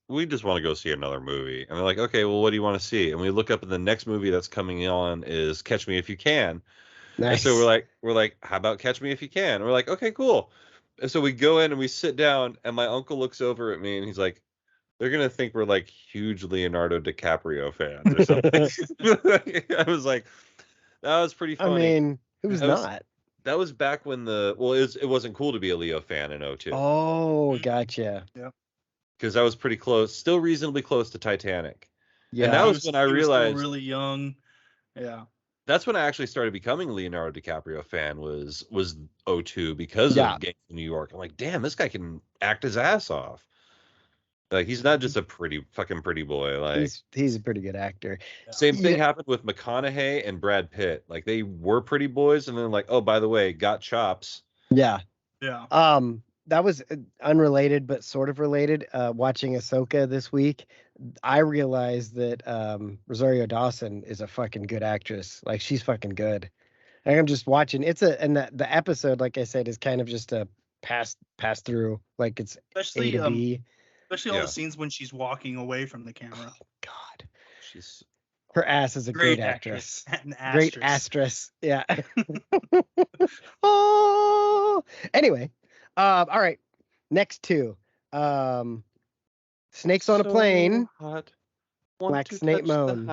we just want to go see another movie." And they're like, "Okay, well, what do you want to see?" And we look up, and the next movie that's coming on is Catch Me If You Can. Nice. And so we're like, "How about Catch Me If You Can?" And we're like, "Okay, cool." And so we go in and we sit down, and my uncle looks over at me, and he's like, "They're gonna think we're like huge Leonardo DiCaprio fans or something." I was like, "That was pretty funny." I mean, who's not? That was back when it wasn't cool to be a Leo fan in 2002. Oh, gotcha. Yeah. Because that was pretty close, still reasonably close to Titanic. Yeah. And that was when I he realized was still really young. Yeah. that's when I actually started becoming a Leonardo DiCaprio fan was 2002 because of Gangs of New York. I'm like, damn, this guy can act his ass off. Like he's not just a pretty boy. Like he's a pretty good actor. Same thing happened with McConaughey and Brad Pitt. Like they were pretty boys, and then like, oh, by the way, got chops. Yeah. Yeah. That was unrelated, but sort of related. Watching Ahsoka this week, I realized that Rosario Dawson is a fucking good actress. Like she's fucking good. And I'm just watching. And the episode, like I said, is kind of just a pass through. Like it's Especially A to B. Especially all the scenes when she's walking away from the camera. Oh, God. She's Her ass is a great actress. Great asterisk. Yeah. Oh. Anyway. All right. Next two. Snakes on a Plane. Hot. Black Snake Moan.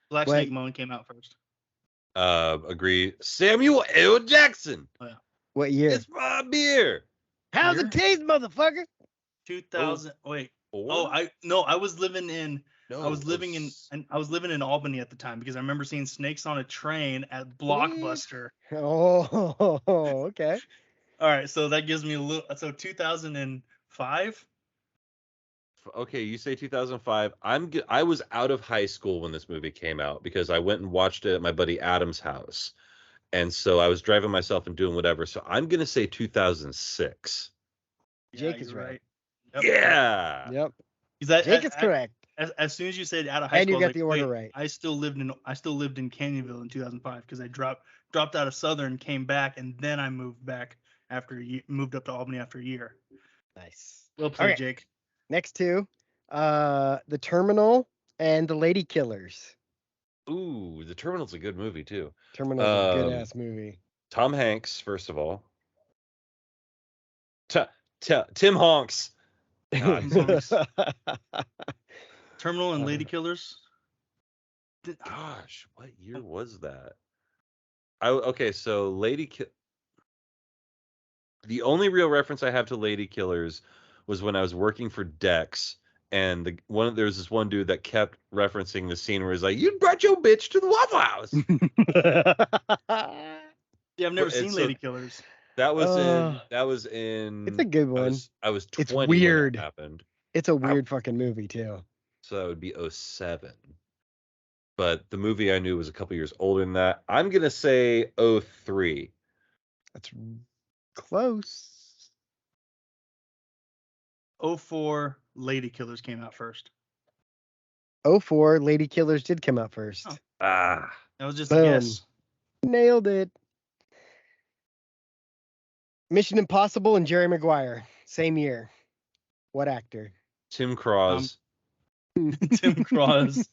Black Snake Moan came out first. Agree. Samuel L. Jackson. Oh, yeah. What year? It's my beer. How's it taste, motherfucker? 2000. Wait. Four? Oh, I was living in Albany at the time because I remember seeing Snakes on a Train at Blockbuster. Oh, okay. All right, so that gives me a little. So 2005. Okay, you say 2005. I was out of high school when this movie came out because I went and watched it at my buddy Adam's house, and so I was driving myself and doing whatever. So I'm gonna say 2006. Jake is right. Yep. Yeah. Yep. Jake is correct. As soon as you said out of high and school, you got the order right. I still lived in Canyonville in 2005 because I dropped out of Southern, came back, and then I moved back moved up to Albany after a year. Nice. Well played, Okay. Jake. Next two, The Terminal and The Lady Killers. Ooh, The Terminal's a good movie too. Terminal's a good ass movie. Tom Hanks, first of all. Tim Honks. Terminal and Lady Killers. Gosh, what year was that? Okay, so the only real reference I have to Lady Killers was when I was working for Dex, and there was this one dude that kept referencing the scene where he's like, "You brought your bitch to the Waffle House." Yeah, I've never seen Lady Killers. That was in. It's a good one. I was 20 it's weird. when that happened. It's a weird fucking movie too. So that would be 2007. But the movie I knew was a couple years older than that. I'm gonna say 2003. That's close. 2004, Lady Killers came out first. 2004, Lady Killers did come out first. Oh. That was just Boom. a guess. Nailed it. Mission Impossible and Jerry Maguire, same year. What actor? Tim Cross. Tim Cross.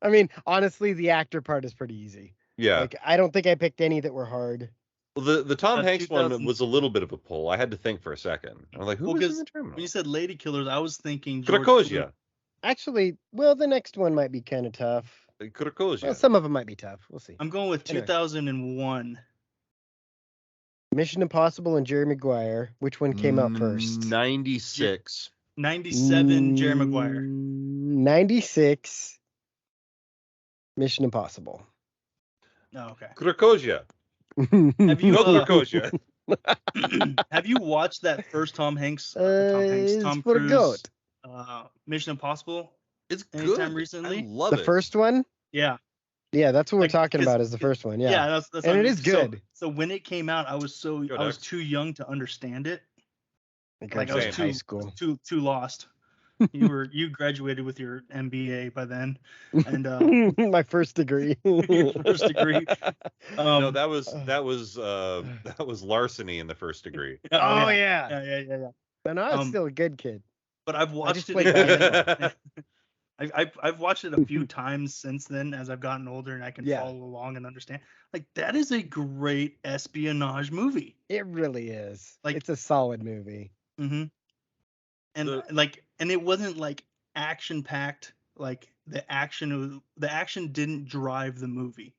I mean, honestly, the actor part is pretty easy. Yeah. Like, I don't think I picked any that were hard. Well, the Tom Hanks one was a little bit of a pull. I had to think for a second. I was like, who was in the Terminal? When you said Lady Killers, I was thinking Krakozhia. Actually, well, the next one might be kind of tough. Krakozhia. Well, some of them might be tough. We'll see. I'm going with 2001. Mission Impossible and Jerry Maguire. Which one came out first? 96. 97, Jerry Maguire. 96. Mission Impossible. Oh, okay. Krakozhia. Have you Krakozhia. Have you watched that first Tom It's for a Cruise goat. Mission Impossible? It's Anytime good. recently? I love The it. first one? Yeah. Yeah, that's what we're Like, talking 'cause- about is the first one. Yeah. Yeah, that's And what I it mean. is good. So when it came out, I was Go Ducks. too young to understand it. I Like I was graduated Same. high school. too lost. You graduated with your MBA by then, and My first degree. your first degree. No, that was larceny in the first degree. Oh, yeah. yeah. Yeah. And I was Um, still a good kid. But I've I watched just it played again. basketball. I've watched it a few times since then as I've gotten older and I can Yeah. follow along and understand. Like that is a great espionage movie. It really is. Like- It's a solid movie. Mm-hmm. And and it wasn't like action packed. Like the action didn't drive the movie.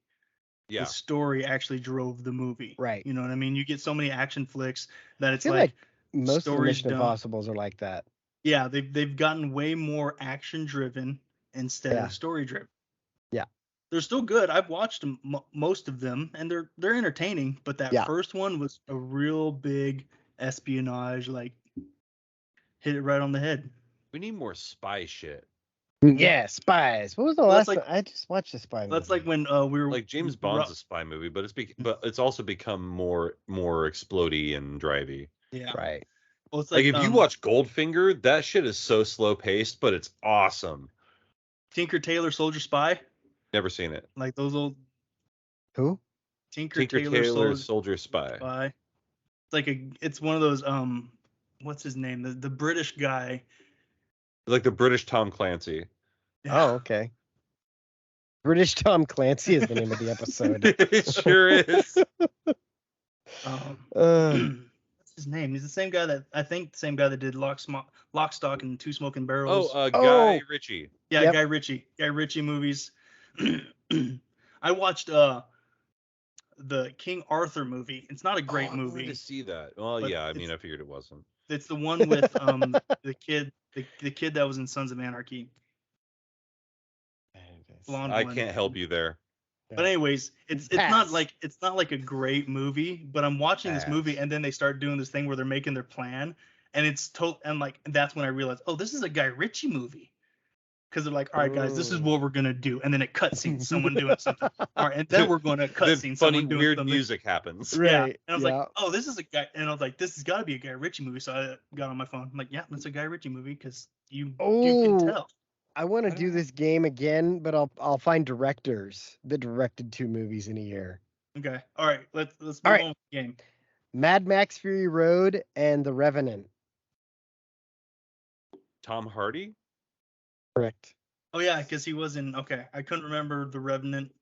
Yeah. The story actually drove the movie. Right. You know what I mean? You get so many action flicks that I it's feel like most of the stories Mission don't- Impossibles are like that. yeah, they've gotten way more action driven instead Yeah. of story driven. Yeah. They're still good. I've watched most of them, and they're entertaining. But that Yeah. first one was a real big espionage, like hit it right on the head. We need more spy shit. Yeah, spies. What was the Well, last that's one? I just watched a spy movie. That's like when we were Like James Bond's a spy movie, but it's also become more explodey and drivey. yeah. Right. Well, it's Like if you watch Goldfinger, that shit is so slow paced, but it's awesome. Tinker Tailor Soldier Spy, Never seen it. like those old Who? Tinker Taylor Tailor Soldier Spy. It's one of those what's his name? The British guy. Like the British Tom Clancy. Oh, okay. British Tom Clancy is the name of the episode. It sure is. What's his name? He's the same guy that did Lock, Stock, and Two Smoking Barrels. Guy Ritchie. Yeah, Yep. Guy Ritchie movies. I watched the King Arthur movie. It's not a great I movie. wanted to see that. Well, But yeah, I mean, I figured it wasn't. It's the one with the kid that was in Sons of Anarchy. Blonde I one. can't help you there. But anyways, it's not like a great movie, but I'm watching this movie and then they start doing this thing where they're making their plan and that's when I realized, oh, this is a Guy Ritchie movie. Because they're like, all right, guys, this is what we're gonna do, and then it cutscenes someone doing something. All right, and then we're gonna cutscene funny someone doing weird something. music happens. Right. Yeah, and I was yeah. like, oh, this is a guy, and I was like, this has got to be a Guy Ritchie movie. So I got on my phone. I'm like, yeah, that's a Guy Ritchie movie because you can tell. I want to do this game again, but I'll find directors that directed 2 movies in a year. Okay, all right, let's move All right. on with the game. Mad Max Fury Road and The Revenant. Tom Hardy? Correct. Oh yeah, because he was in. Okay, I couldn't remember The Revenant.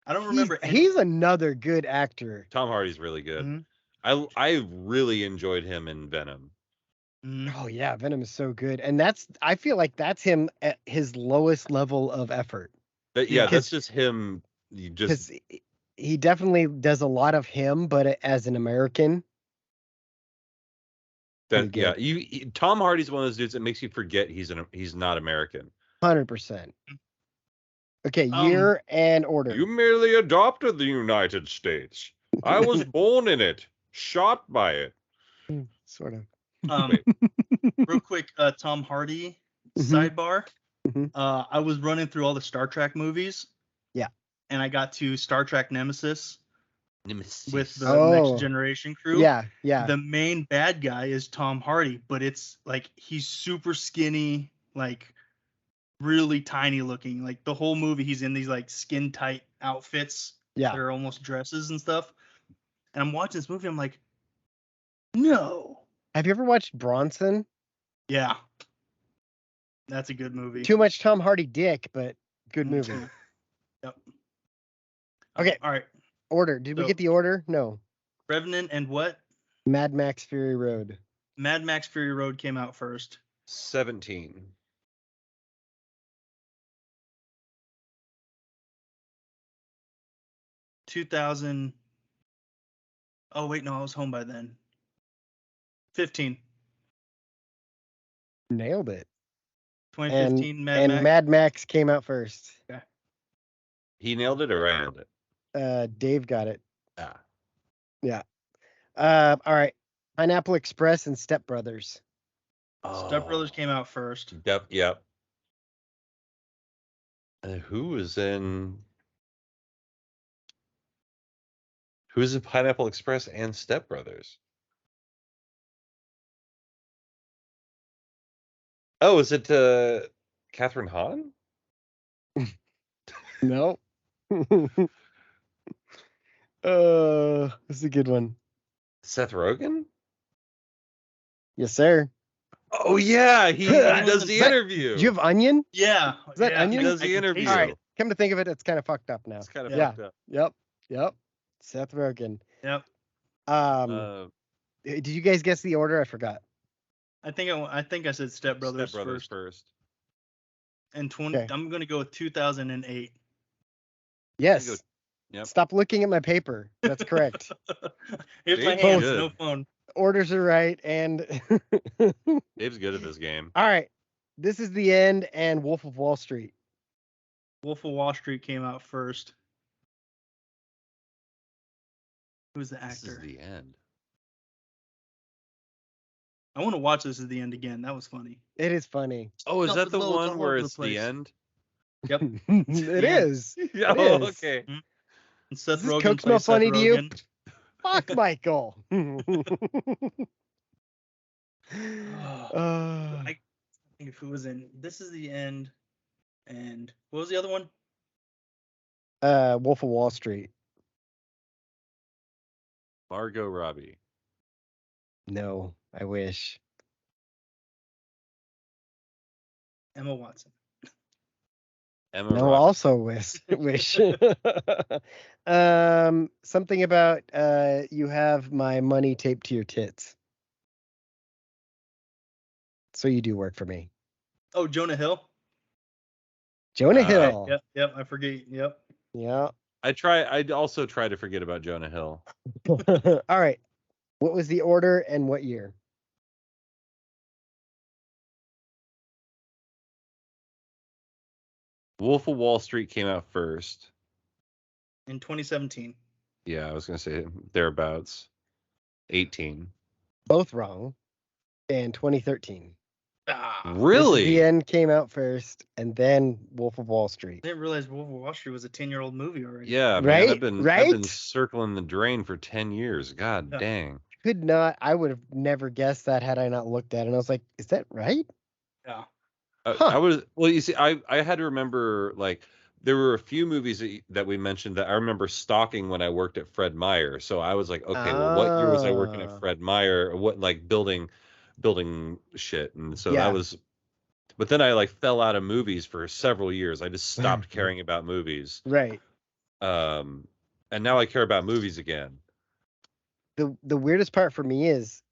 I don't remember. He's another good actor. Tom Hardy's really good. Mhm. I really enjoyed him in Venom. Mhm. Oh yeah, Venom is so good, and I feel like that's him at his lowest level of effort. That's just him. Because he definitely does a lot of him, but as an American. Tom Hardy's one of those dudes that makes you forget he's not American. 100%. Okay, year and order. You merely adopted the United States. I was born in it, shot by it. Sort of. Real quick, Tom Hardy Mhm. sidebar. Mhm. I was running through all the Star Trek movies. Yeah. And I got to Star Trek Nemesis with the Oh. Next Generation crew. Yeah, yeah. The main bad guy is Tom Hardy, but it's like he's super skinny, like really tiny looking. Like the whole movie, he's in these like skin tight outfits. Yeah. They're almost dresses and stuff. And I'm watching this movie, I'm like, no. Have you ever watched Bronson? Yeah. That's a good movie. Too much Tom Hardy dick, but good movie. Yep. Okay. All right. Order. Did we So- get the order? No. Revenant and what? Mad Max Fury Road. Mad Max Fury Road came out first. 17. Oh wait, no, I was home by then. 15. Nailed it. 2015 And Max. Mad Max came out first. He nailed it or I nailed it? Dave got it. Ah. Yeah. All right. Pineapple Express and Step Brothers. Step Brothers came out first. Yep. Who was in Pineapple Express and Step Brothers? Oh, is it Catherine Hahn? No. This is a good one. Seth Rogen? Yes, sir. Oh yeah, he does the Is that- interview. Do you have Onion? Yeah. Is that yeah, Onion? He does I the can interview. taste All it. right. Come to think of it, it's kind of fucked up now. It's kind of Yeah. fucked up. Yep. Seth Rogen. Yep. Did you guys guess the order? I forgot. I think I said Step Brothers, first. And Okay. I'm gonna go with 2008. Yes. Yep. Stop looking at my paper. That's correct. Here's my Dave's hands, good. no phone. Orders are right, and Dave's good at this game. all right. This is the end, and Wolf of Wall Street. Wolf of Wall Street came out first. Who's the This is actor? the end. I want to watch This Is the End again. That was funny. It is funny. Oh, is Up that with the loads one all where over the it's the place. end? Yep. It Yeah. is. Yeah, It is. okay. And Seth Does this Rogen Coke smell plays Seth funny to you? Rogen. Fuck Michael. I think if it was in This Is the End, and what was the other one? Wolf of Wall Street. Margot Robbie. No, I wish. Emma Watson. Emma No, Roberts. also wish. Something about you have my money taped to your tits. So you do work for me. Oh, Jonah Hill. Jonah Hill. Yep. I forget. Yep. Yeah. I'd also try to forget about Jonah Hill. All right. What was the order and what year? Wolf of Wall Street came out first. In 2017. Yeah, I was gonna say thereabouts. 18. Both wrong. And 2013. Really? The End came out first, and then Wolf of Wall Street. I didn't realize Wolf of Wall Street was a 10-year-old movie already. Yeah, Right? man. I've Right? been circling the drain for 10 years. God Yeah. dang. Could not. I would have never guessed that had I not looked at it. And I was like, is that right? Yeah. Huh. I was well. You see, I had to remember like there were a few movies that we mentioned that I remember stalking when I worked at Fred Meyer. So I was like, okay, well, what year was I working at Fred Meyer? What like building shit, and so Yeah. that was. But then I like fell out of movies for several years. I just stopped caring about movies. Right. And now I care about movies again. The weirdest part for me is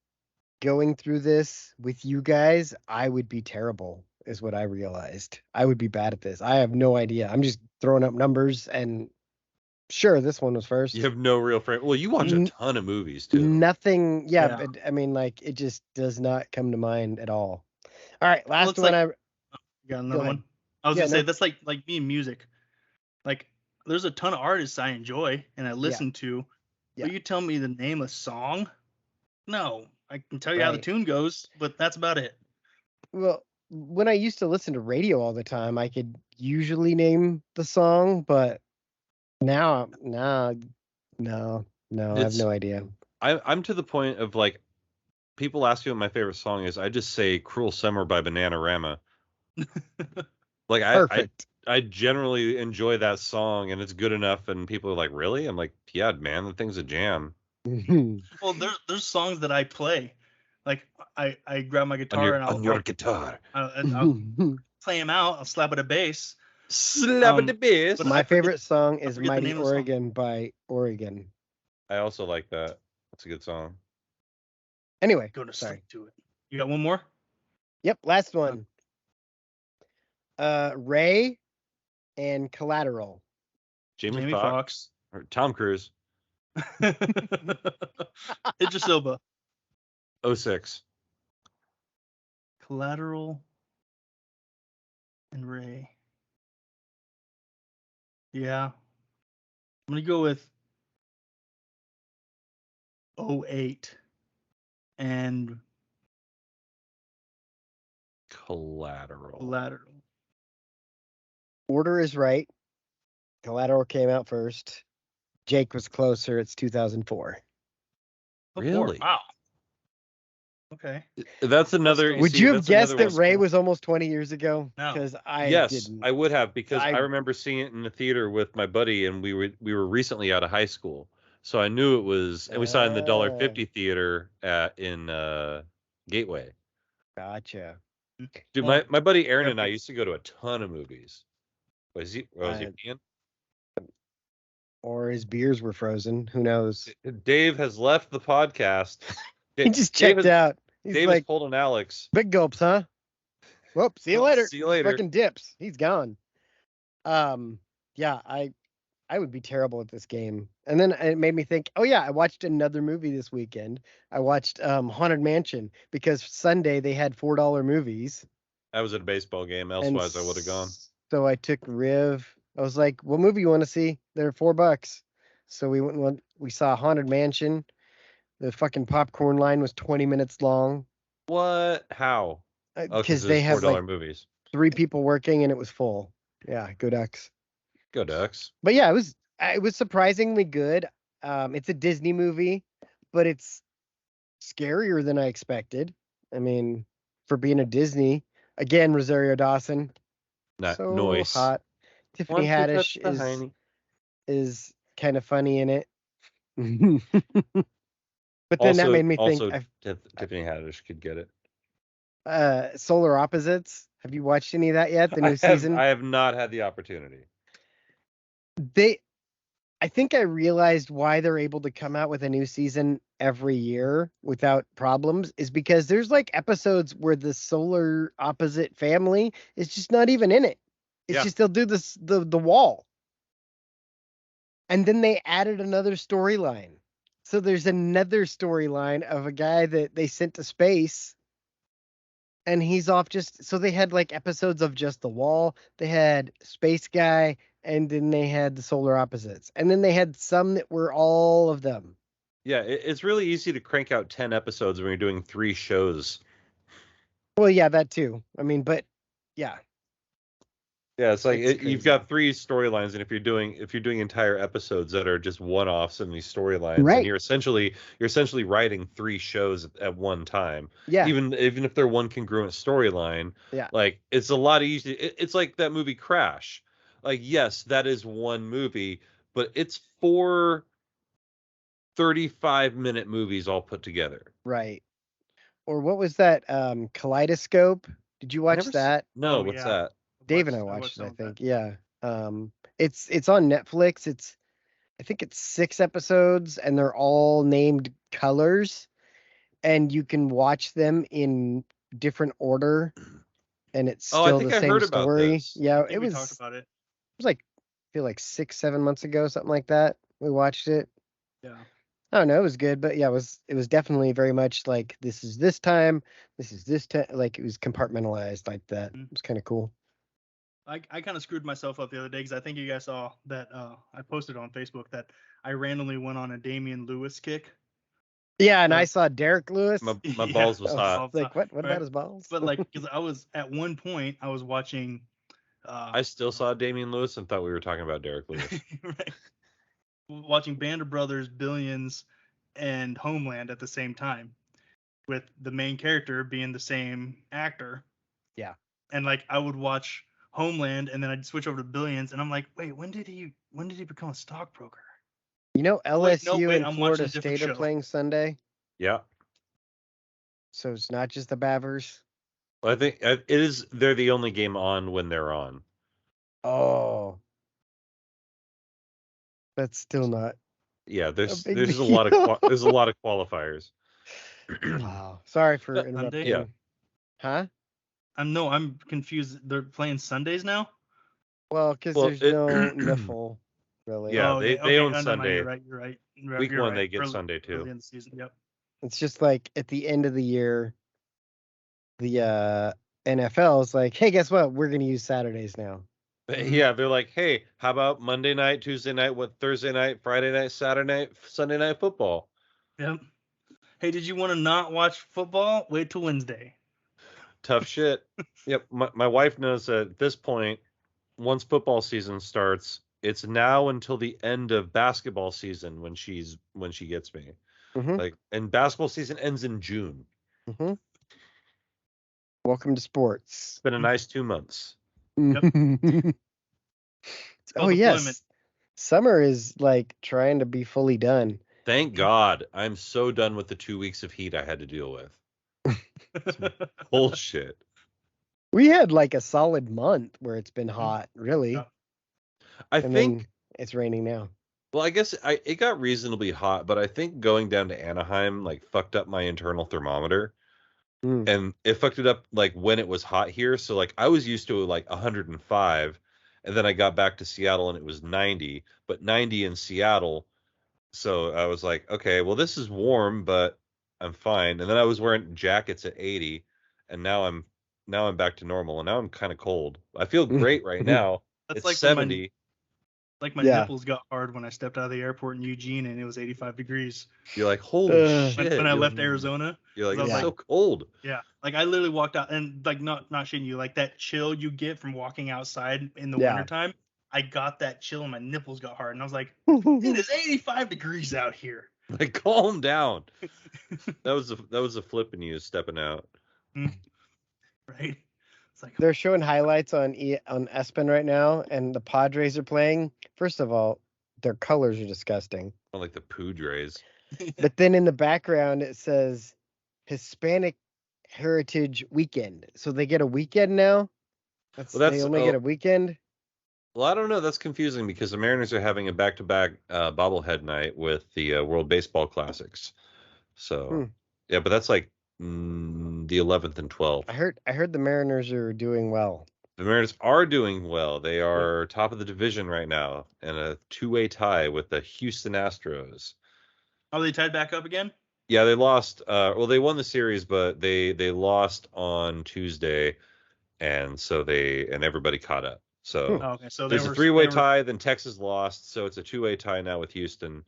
going through this with you guys, I would be terrible, is what I realized. I would be bad at this. I have no idea. I'm just throwing up numbers, and sure, this one was first. You have no real frame. Well, you watch a ton of movies too. Nothing. Yeah, Yeah. but I mean, like, it just does not come to mind at all. All right, last it's one. like- You got another ahead. one? I was Yeah, gonna say no. that's like me in music. Like there's a ton of artists I enjoy and I listen to, Yeah. but you tell me the name of a song? No. I can tell you how the Right. tune goes, but that's about it. Well, when I used to listen to radio all the time, I could usually name the song, but now, no, I have It's- no idea. I'm to the point of like people ask me what my favorite song is. I just say "Cruel Summer" by Bananarama. Like Perfect. I generally enjoy that song and it's good enough, and people are like, "Really?" I'm like, "Yeah, man, the thing's a jam." Well, there's songs that I play. Like I grab my guitar and on your guitar. I'll play them out. I'll slap at a bass. Slap the bass. but My I forget- favorite song is forget the Mighty name of the song. Oregon by Oregon. I also like that. That's a good song. Anyway, Go to sorry. sleep to it. You got one more? Yep, last one. Ray and Collateral. Jamie Foxx. Foxx or Tom Cruise. Idris Elba. 06. Collateral and Ray. Yeah. I'm gonna go with 08, and Collateral. Order is right. Collateral came out first. Jake was closer. It's 2004. Really? Wow. Okay. That's another. Would Would you have that's guessed another that one. Ray was almost 20 years ago? No. Because I Yes, didn't. I would have, because I I- remember seeing it in the theater with my buddy, and we were recently out of high school, so I knew it was, and we saw it in the $1.50 theater in Gateway. Gotcha. Dude, Well, my buddy Aaron and I okay. used to go to a ton of movies. Was he peeing? Or his beers were frozen. Who knows? Dave has left the podcast. He just checked out. He's Dave like, has pulled an Alex. big gulps, huh? Well, see you later. See you later. Fucking dips. He's gone. Yeah, I would be terrible at this game. And then it made me think, oh yeah, I watched another movie this weekend. I watched Haunted Mansion because Sunday they had $4 movies. I was at a baseball game. Elsewise, I would have gone. So I took Riv. I was like, what movie you want to see? They're $4. So we we saw Haunted Mansion. The fucking popcorn line was 20 minutes long. What? How? Because they have $4 like movies. 3 people working and it was full. Yeah, go Ducks. Go Ducks. But yeah, it was surprisingly good. It's a Disney movie, but it's scarier than I expected. I mean, for being a Disney, again, Rosario Dawson, so Noise. hot. Tiffany Haddish is kind of funny in it. But then that made me think. Tiffany Haddish could get it. Solar Opposites. Have you watched any of that yet? The new season? I have not had the opportunity. I think I realized why they're able to come out with a new season every year without problems is because there's like episodes where the solar opposite family is just not even in it. It's just they'll do the wall. And then they added another storyline. So there's another storyline of a guy that they sent to space. And he's off so they had like episodes of just the wall. They had Space Guy, and then they had the solar opposites. And then they had some that were all of them. Yeah, it's really easy to crank out 10 episodes when you're doing 3 shows. Well, yeah, that too. I mean, but yeah. Yeah, it's like you've got 3 storylines, and if you're doing entire episodes that are just one-offs in these storylines, right, and you're essentially writing 3 shows at one time. Yeah. Even if they're one congruent storyline. Yeah. Like it's a lot easier. It's like that movie Crash. Like, yes, that is one movie, but it's 4 35-minute movies all put together. Right. Or what was that? Kaleidoscope. Did you watch that? No, what's that? Dave and I watched it, I think. Yeah. It's on Netflix. I think it's 6 episodes, and they're all named colors, and you can watch them in different order, and it's still the same story. Yeah, it was. We talked about it. It was like, I feel like 6-7 months ago, something like that. We watched it. Yeah. I don't know. It was good, but yeah, it was definitely very much like this is this time, like it was compartmentalized like that. It was kind of cool. I kind of screwed myself up the other day because I think you guys saw that I posted on Facebook that I randomly went on a Damian Lewis kick. Yeah, and I saw Derek Lewis. My balls was hot. Like, what about his balls? But like, because I was at one point I was watching. I still saw Damian Lewis and thought we were talking about Derek Lewis. Right. Watching Band of Brothers, Billions, and Homeland at the same time, with the main character being the same actor. Yeah. And like I would watch Homeland, and then I'd switch over to Billions, and I'm like, wait, when did he become a stockbroker? You know, LSU and Florida State are playing Sunday. Yeah. So it's not just the Bavers. Well, I think it is. They're the only game on when they're on. Oh. That's still not. Yeah, there's a lot of qualifiers. Wow. Sorry for interrupting. Yeah. Huh? I'm confused. They're playing Sundays now? Well, because there's no NIFL, really. Yeah, they own Sunday. You're right. Week 1, they get Sunday too. Early in the season. Yep. It's just like at the end of the year, the NFL is like, hey, guess what? We're going to use Saturdays now. Yeah, they're like, hey, how about Monday night, Tuesday night, Thursday night, Friday night, Saturday night, Sunday night football? Yep. Hey, did you want to not watch football? Wait till Wednesday. Tough shit. Yep. My wife knows that at this point, once football season starts, it's now until the end of basketball season when she gets me. Mm-hmm. Like, and basketball season ends in June. Mm-hmm. Welcome to sports. It's been a nice 2 months. Yep. Oh deployment. yes, summer is like trying to be fully done. Thank God. I'm so done with the 2 weeks of heat I had to deal with. Bullshit. We had like a solid month where it's been hot, really. Yeah. I And think then it's raining now. Well, I guess it got reasonably hot, but I think going down to Anaheim like fucked up my internal thermometer. Mm. And it fucked it up like when it was hot here. So like I was used to like 105, and then I got back to Seattle and it was 90, but 90 in Seattle. So I was like, okay, well this is warm, but I'm fine. And then I was wearing jackets at 80, and now I'm back to normal, and now I'm kind of cold. I feel great right now. That's It's like 70. my Yeah. nipples got hard when I stepped out of the airport in Eugene and it was 85 degrees. You're like, holy shit. When I You're left like, Arizona. You're like, I was it's like- so cold. Yeah, like I literally walked out and like not shitting you, like that chill you get from walking outside in the Yeah. wintertime. I got that chill and my nipples got hard and I was like, it is 85 degrees out here. Like, calm down. That was a flipping you stepping out. Right? It's like They're showing highlights on ESPN right now, and the Padres are playing. First of all, their colors are disgusting. I like the Padres. But then in the background it says Hispanic Heritage Weekend. So they get a weekend now? They only get a weekend? Well, I don't know. That's confusing because the Mariners are having a back-to-back bobblehead night with the World Baseball Classics. So, yeah, but that's like the 11th and 12th. I heard the Mariners are doing well. The Mariners are doing well. They are top of the division right now in a two-way tie with the Houston Astros. Are they tied back up again? Yeah, they lost. Well, they won the series, but they lost on Tuesday, and so everybody caught up. So Oh, okay, so there's a three-way tie. Then Texas lost, so it's a two-way tie now with Houston.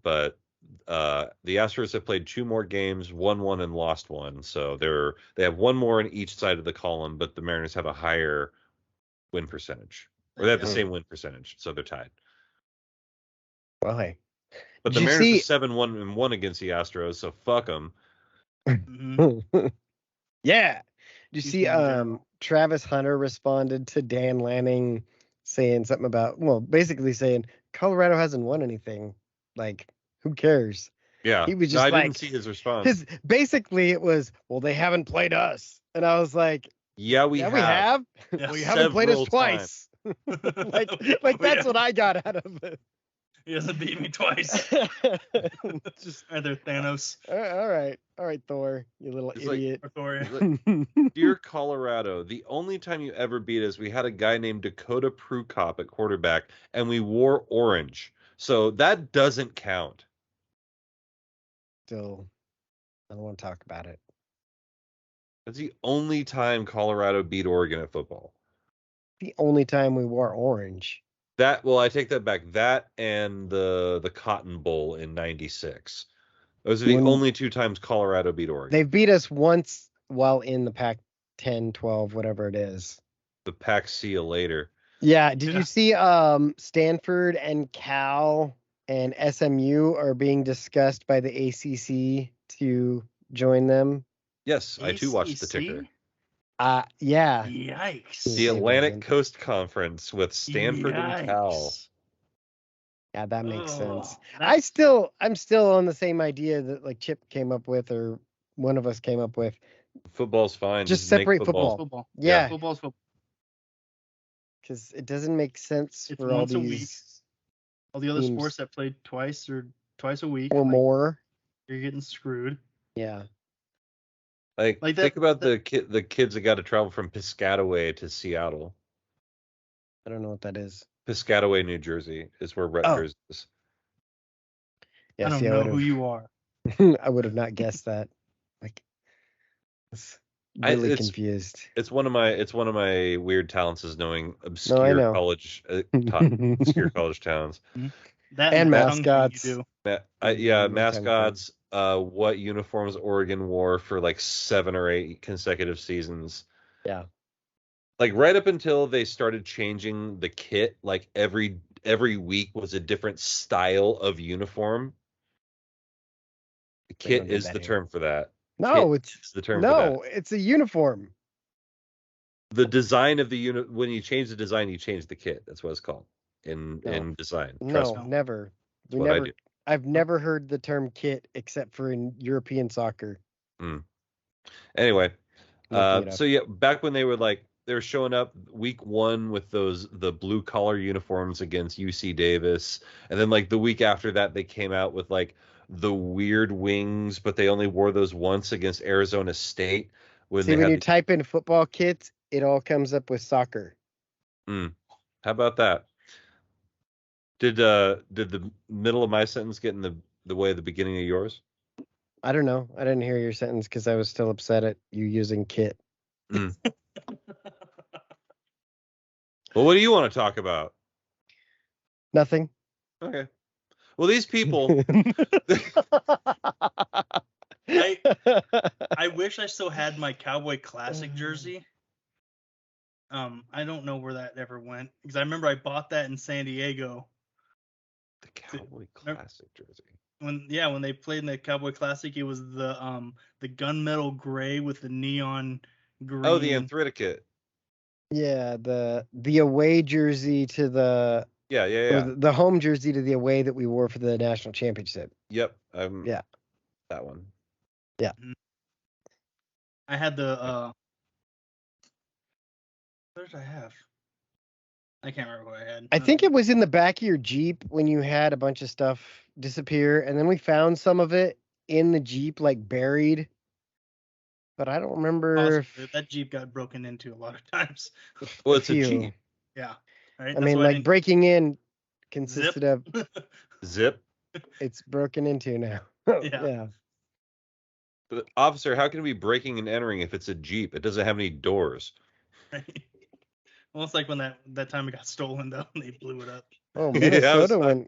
But the Astros have played 2 more games, won 1 and lost 1. So they have 1 more in each side of the column, but the Mariners have a higher win percentage, or they have the same win percentage, so they're tied. Well, hey. But the Mariners are 7-1-1 against the Astros, so fuck them. Yeah. Did you see Houston, Travis Hunter responded to Dan Lanning saying something about, well, basically saying Colorado hasn't won anything. Like, who cares? Yeah. He was just I like, didn't see his response. Basically it was, well, they haven't played us. And I was like, yeah, we have. Yeah. Well, you haven't played us Several twice. like that's what I got out of it. He hasn't beat me twice. Just either Thanos. All right, Thor, you little It's like- idiot. Or Thor. He's like, Dear Colorado, the only time you ever beat us, we had a guy named Dakota Prukop at quarterback, and we wore orange. So that doesn't count. Still, I don't want to talk about it. That's the only time Colorado beat Oregon at football. The only time we wore orange. I take that back. That and the Cotton Bowl in '96. Those are the only 2 times Colorado beat Oregon. They beat us once while in the Pac-10, 12, whatever it is. The Pac see you later. Yeah. Did you see Stanford and Cal and SMU are being discussed by the ACC to join them? Yes, I too watched the ticker. Yeah. Yikes. The Atlantic Coast Conference with Stanford and Cal. Yeah, that makes sense. that's- I'm still on the same idea that like Chip came up with, or one of us came up with. Football's fine. Just make separate football. Football. Yeah, Football's football. because it doesn't make sense It's for all once a week. these All the other teams. sports that played twice a week or like, more. you're getting screwed. Yeah. Like Like think that- about the kids that got to travel from Piscataway to Seattle. I don't know what that is. Piscataway, New Jersey is where Rutgers is. Yeah, I don't see, know who you are. I would have not guessed that. Like, it's really it's- confused. It's one of my weird talents is knowing No, I obscure know. obscure college towns. That And tongue thing mascots. You do. Yeah, Really tongue mascots. what uniforms Oregon wore for like 7 or 8 consecutive seasons. Yeah. Like right up until they started changing the kit, like every week was a different style of uniform. We don't Kit do is that the here. term for that. No, Kit it's is the term for that. it's a uniform. The design of the unit, when you change the design, you change the kit. That's what it's called in No. design. Trust No, me. never. That's what I do. I've never heard the term kit except for in European soccer. Anyway, Looking it up. so yeah, back when they were showing up week 1 with the blue collar uniforms against UC Davis, and then like the week after that they came out with like the weird wings, but they only wore those once against Arizona State when See, they when had you type in football kits, it all comes up with soccer. How about that? Did the middle of my sentence get in the way of the beginning of yours? I don't know. I didn't hear your sentence because I was still upset at you using kit. Well, what do you want to talk about? Nothing. Okay. Well, these people. I wish I still had my Cowboy Classic jersey. I don't know where that ever went because I remember I bought that in San Diego. The Cowboy Classic jersey. When they played in the Cowboy Classic, it was the gunmetal gray with the neon green. Oh, the Anthriticate. Yeah, the away jersey to the Yeah. the home jersey to the away that we wore for the national championship. Yep. Yeah. That one. Yeah. I had the what did I have? I can't remember what I had. I think it was in the back of your Jeep when you had a bunch of stuff disappear, and then we found some of it in the Jeep, like buried. But I don't remember if that Jeep got broken into a lot of times. Well, it's a Jeep. Yeah. Right? I mean, like breaking in consisted of zip. It's broken into now. Yeah. But officer, how can it be breaking and entering if it's a Jeep? It doesn't have any doors. Right. Well, it's like when that time it got stolen though, and they blew it up. Oh, Minnesota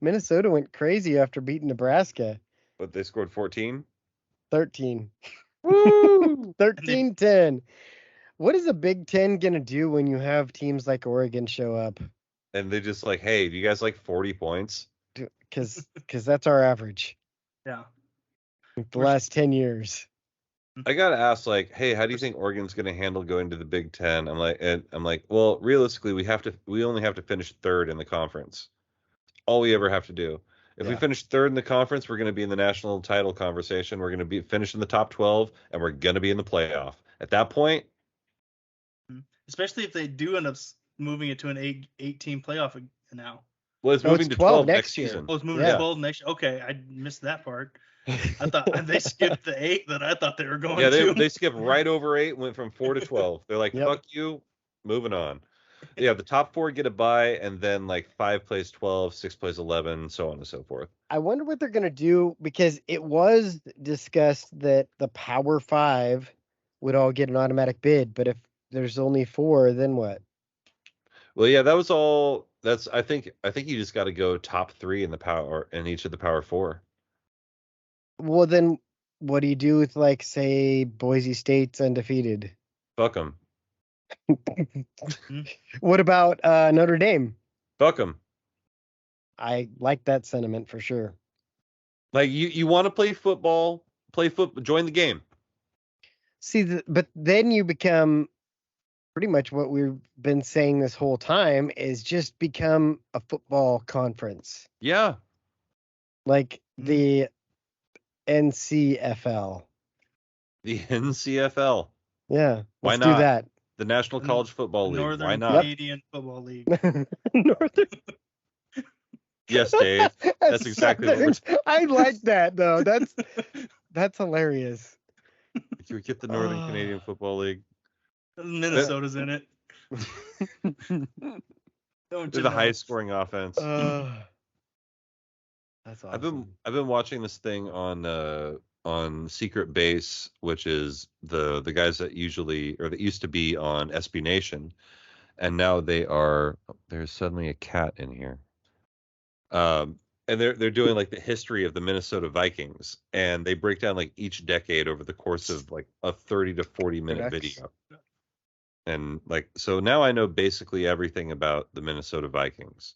Minnesota went crazy after beating Nebraska. But they scored 14? 13. Woo! 13-10. What is the Big Ten going to do when you have teams like Oregon show up? And they just like, hey, do you guys like 40 points? Because that's our average. Yeah. The last 10 years. I gotta ask, like, hey, how do you think Oregon's gonna handle going to the Big Ten? I'm like, well, realistically, we only have to finish 3rd in the conference. All we ever have to do. If we finish 3rd in the conference, we're gonna be in the national title conversation. We're gonna be finished in the top 12, and we're gonna be in the playoff. At that point, especially if they do end up moving it to an 8-team playoff now. Well, it's moving to 12 next year. season. Oh, it's moving to 12 next year. Okay, I missed that part. I thought they skipped the 8 that I thought they were going to. Yeah, they skipped right over 8, went from 4 to 12. They're like, fuck you, moving on. Yeah, the top 4 get a bye, and then like 5 plays 12, 6 plays 11, so on and so forth. I wonder what they're going to do, because it was discussed that the Power 5 would all get an automatic bid, but if there's only 4, then what? Well, yeah, that was all. I think you just got to go top 3 in the power in each of the Power 4. Well, then what do you do with, like, say, Boise State's undefeated? Fuck them. What about Notre Dame? Fuck them. I like that sentiment for sure. Like, you want to play football, join the game. See, but then you become pretty much what we've been saying this whole time, is just become a football conference. Yeah. Like the NCFL. The NCFL. Yeah. Why let's not? Do that. The National College Football League. Northern Why not? Canadian Football League. Northern. Yes, Dave. That's exactly what we're talking. I like that though. That's hilarious. You get the Northern Canadian Football League. Minnesota's in it. They're the highest scoring offense. That's awesome. I've been watching this thing on Secret Base, which is the guys that used to be on SB Nation, and now there's suddenly a cat in here. and they're doing like the history of the Minnesota Vikings, and they break down like each decade over the course of like a 30 to 40 minute Ducks. video. And like, so now I know basically everything about the Minnesota Vikings.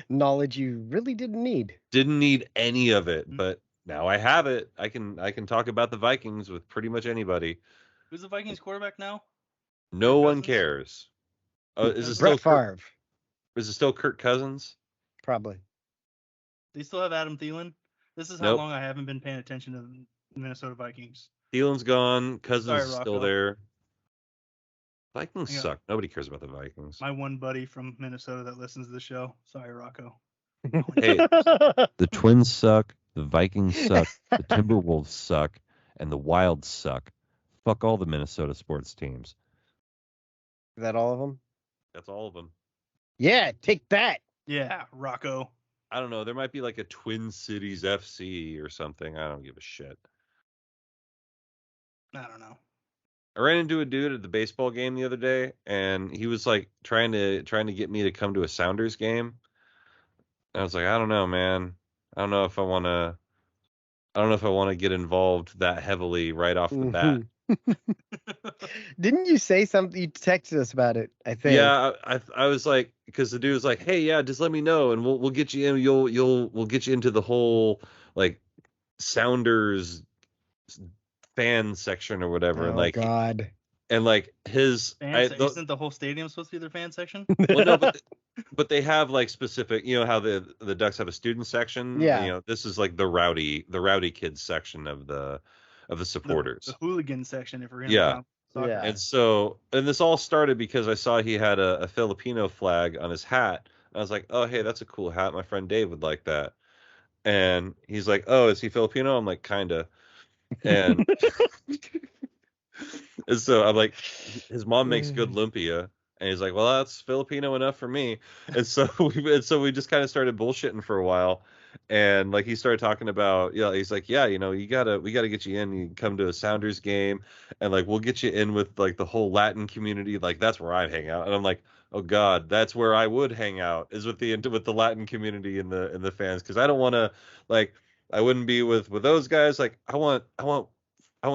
Knowledge you really didn't need. Didn't need any of it, but now I have it. I can talk about the Vikings with pretty much anybody. Who's the Vikings quarterback now? No Kirk one Cousins? cares. Is it still Brett Favre, Is it still Kirk Cousins? probably. They still have Adam Thielen. This is how Nope. long I haven't been paying attention to the Minnesota Vikings. Thielen's gone. Cousins Sorry, is still Rocco. there. Vikings Yeah. suck. Nobody cares about the Vikings. My one buddy from Minnesota that listens to the show. Sorry, Rocco. Hey, the Twins suck. The Vikings suck. The Timberwolves suck. And the Wild suck. Fuck all the Minnesota sports teams. Is that all of them? That's all of them. Yeah, take that. Yeah, Rocco. I don't know. There might be like a Twin Cities FC or something. I don't give a shit. I don't know. I ran into a dude at the baseball game the other day, and he was like trying to get me to come to a Sounders game. And I was like, I don't know, man. I don't know if I want to get involved that heavily right off the bat. Didn't you say something? You texted us about it, I think. Yeah, I was like, because the dude was like, hey, yeah, just let me know, and we'll get you in. We'll get you into the whole like Sounders fan section or whatever. Oh, And like, God. and like his, Isn't the whole stadium supposed to be their fan section? well, no, but they have like specific, you know how the Ducks have a student section. Yeah. You know, this is like the rowdy kids section of the supporters. The hooligan section, if we're gonna Yeah. count soccer. Yeah. And this all started because I saw he had a Filipino flag on his hat. I was like, oh, hey, that's a cool hat. My friend Dave would like that. And he's like, oh, is he Filipino? I'm like, kinda. And, and so I'm like, his mom makes good lumpia. And he's like, well, that's Filipino enough for me. And so we just kind of started bullshitting for a while. And like he started talking about, he's like, yeah, we gotta get you in. You come to a Sounders game, and like we'll get you in with like the whole Latin community. Like that's where I hang out. And I'm like, oh God, that's where I would hang out, is with the Latin community and the fans, because I don't want to, like, I wouldn't be with those guys. Like I want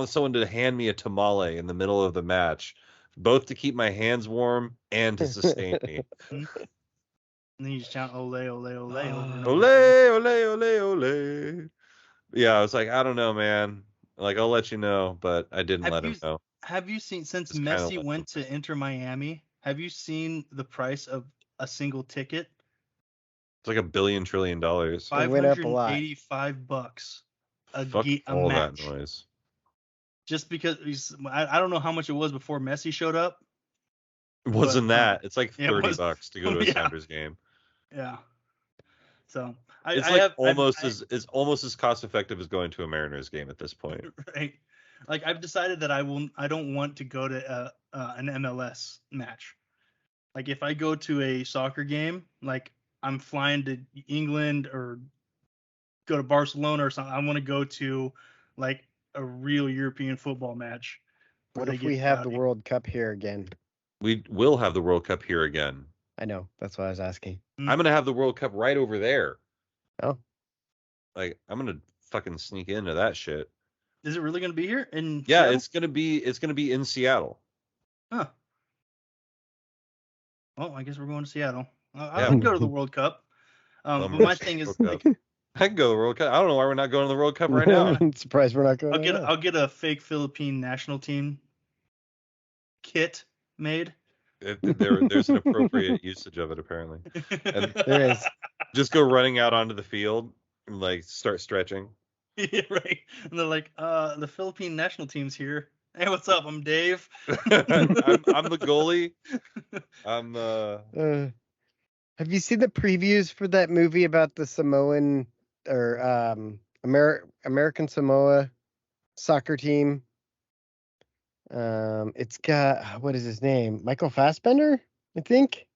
someone to hand me a tamale in the middle of the match, both to keep my hands warm and to sustain me. And then you just chant ole, ole, ole over and Ole, over. ole, ole, ole. Yeah, I was like, I don't know, man. Like, I'll let you know, but I didn't let him know. Have you seen, since Just kinda Messi let went to Inter Miami, have you seen the price of a single ticket? It's like $1 billion trillion. It went up a lot. $585 Fuck a all match. that noise. Just because I don't know how much it was before Messi showed up. Wasn't But, that? It's like yeah, it was- $30 to go to a yeah. Sounders game. Yeah. So It's it's almost as cost effective as going to a Mariners game at this point. Right. Like I've decided that I don't want to go to an MLS match. Like if I go to a soccer game, like I'm flying to England or go to Barcelona or something, I want to go to like a real European football match. What if we have the World Cup here again? We will have the World Cup here again. I know. That's what I was asking. I'm going to have the World Cup right over there. Oh. Like, I'm going to fucking sneak into that shit. Is it really going to be here in Yeah, Seattle? it's going to be in Seattle. Huh. Well, I guess we're going to Seattle. I would go to the World Cup. But my thing is, like, I can go to the World Cup. I don't know why we're not going to the World Cup right now. I'm surprised we're not going. I'll get a fake Philippine national team kit made. There's an appropriate usage of it, apparently. And There is. just go running out onto the field and like start stretching. Yeah, right. And they're like, the Philippine national team's here. Hey, what's up? I'm Dave. I'm the goalie. Have you seen the previews for that movie about the Samoan or American Samoa soccer team? It's got, what is his name? Michael Fassbender, I think.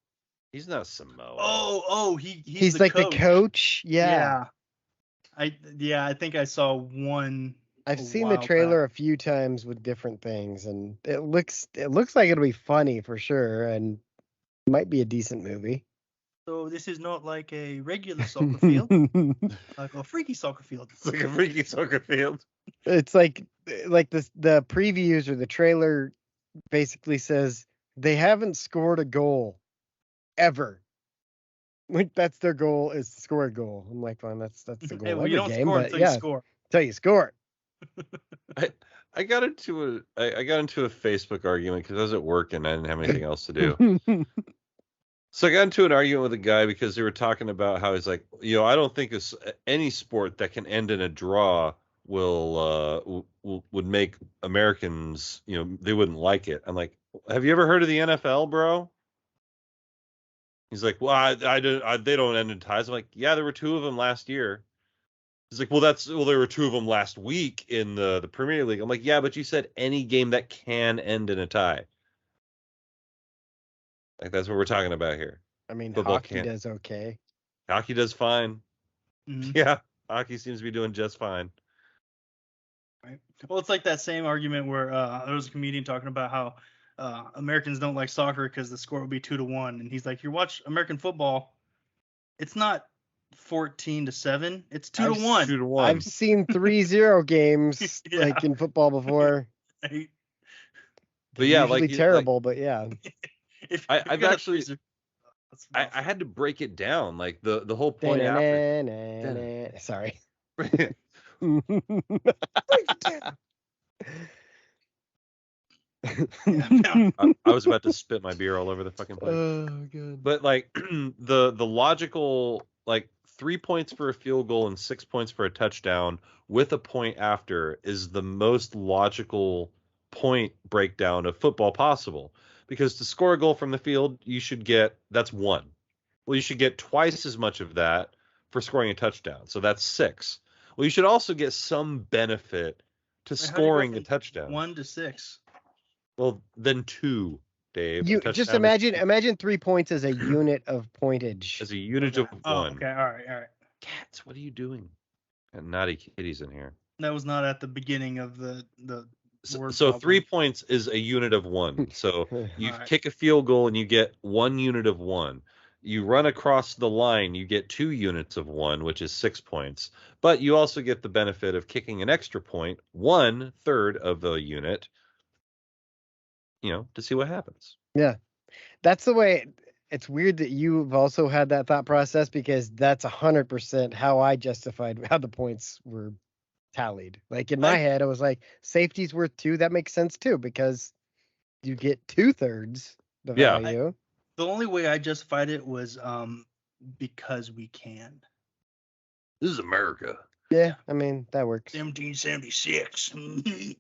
He's not Samoa. Oh, he's like the coach. Yeah. I think I saw one. I've seen the trailer a few times with different things, and it looks like it'll be funny for sure, and might be a decent movie. So this is not like a regular soccer field, like a freaky soccer field. It's like a freaky soccer field. It's like this, the previews or the trailer basically says they haven't scored a goal ever. Like that's their goal, is to score a goal. I'm like, well, that's the goal Hey, well, every you don't game, score but until yeah, you score. until you score. I got into a Facebook argument because I was at work and I didn't have anything else to do. So I got into an argument with a guy because they were talking about how he's like, I don't think any sport that can end in a draw would make Americans, they wouldn't like it. I'm like, have you ever heard of the NFL, bro? He's like, well, they don't end in ties. I'm like, yeah, there were 2 of them last year. He's like, well, there were 2 of them last week in the Premier League. I'm like, yeah, but you said any game that can end in a tie. Like that's what we're talking about here. I mean, Football hockey can't. does okay. Hockey does fine. Mhm. Yeah, hockey seems to be doing just fine. Right. Well, it's like that same argument where there was a comedian talking about how Americans don't like soccer because the score would be 2-1, and he's like, "You watch American football, it's not 14-7, it's 2-1." 2-1. I've seen 3-0 games Yeah. like in football before. Right? But yeah, usually like terrible, but yeah. I've actually I had to break it down. Like the whole point after. Sorry. Break it down. I was about to spit my beer all over the fucking place. Oh god. But like the logical, like 3 points for a field goal and 6 points for a touchdown with a point after is the most logical point breakdown of football possible. Because to score a goal from the field, that's 1. Well, you should get twice as much of that for scoring a touchdown. So that's 6. Well, you should also get some benefit to scoring a touchdown. 1 to 6. Well, then 2, Dave. You just imagine 3 points as a unit of pointage. As a unit of 1. Oh, okay. All right. Cats, what are you doing? And naughty kitties in here. That was not at the beginning of the word. So 3 points is a unit of 1. So you kick a field goal and you get 1 unit of 1. You run across the line, you get 2 units of 1, which is 6 points. But you also get the benefit of kicking an extra point, 1/3 of the unit, to see what happens. Yeah. That's the way. It's weird that you've also had that thought process, because that's 100% how I justified how the points were tallied. Like in my head, I was like, safety's worth 2. That makes sense too, because you get 2/3 the value. The only way I justified it was because we can. This is America. Yeah, I mean, that works. 1776.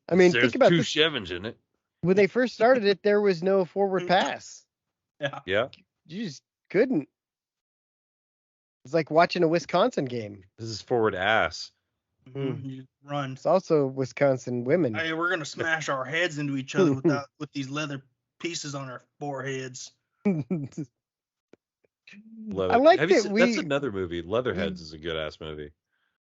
I mean, There's think about 2 this. Chevins in it. When they first started it, there was no forward pass. Yeah. You just couldn't. It's like watching a Wisconsin game. This is forward ass. You run. It's also Wisconsin women. Hey, we're gonna smash our heads into each other with these leather pieces on our foreheads. I like that that's another movie. Leatherheads is a good ass movie.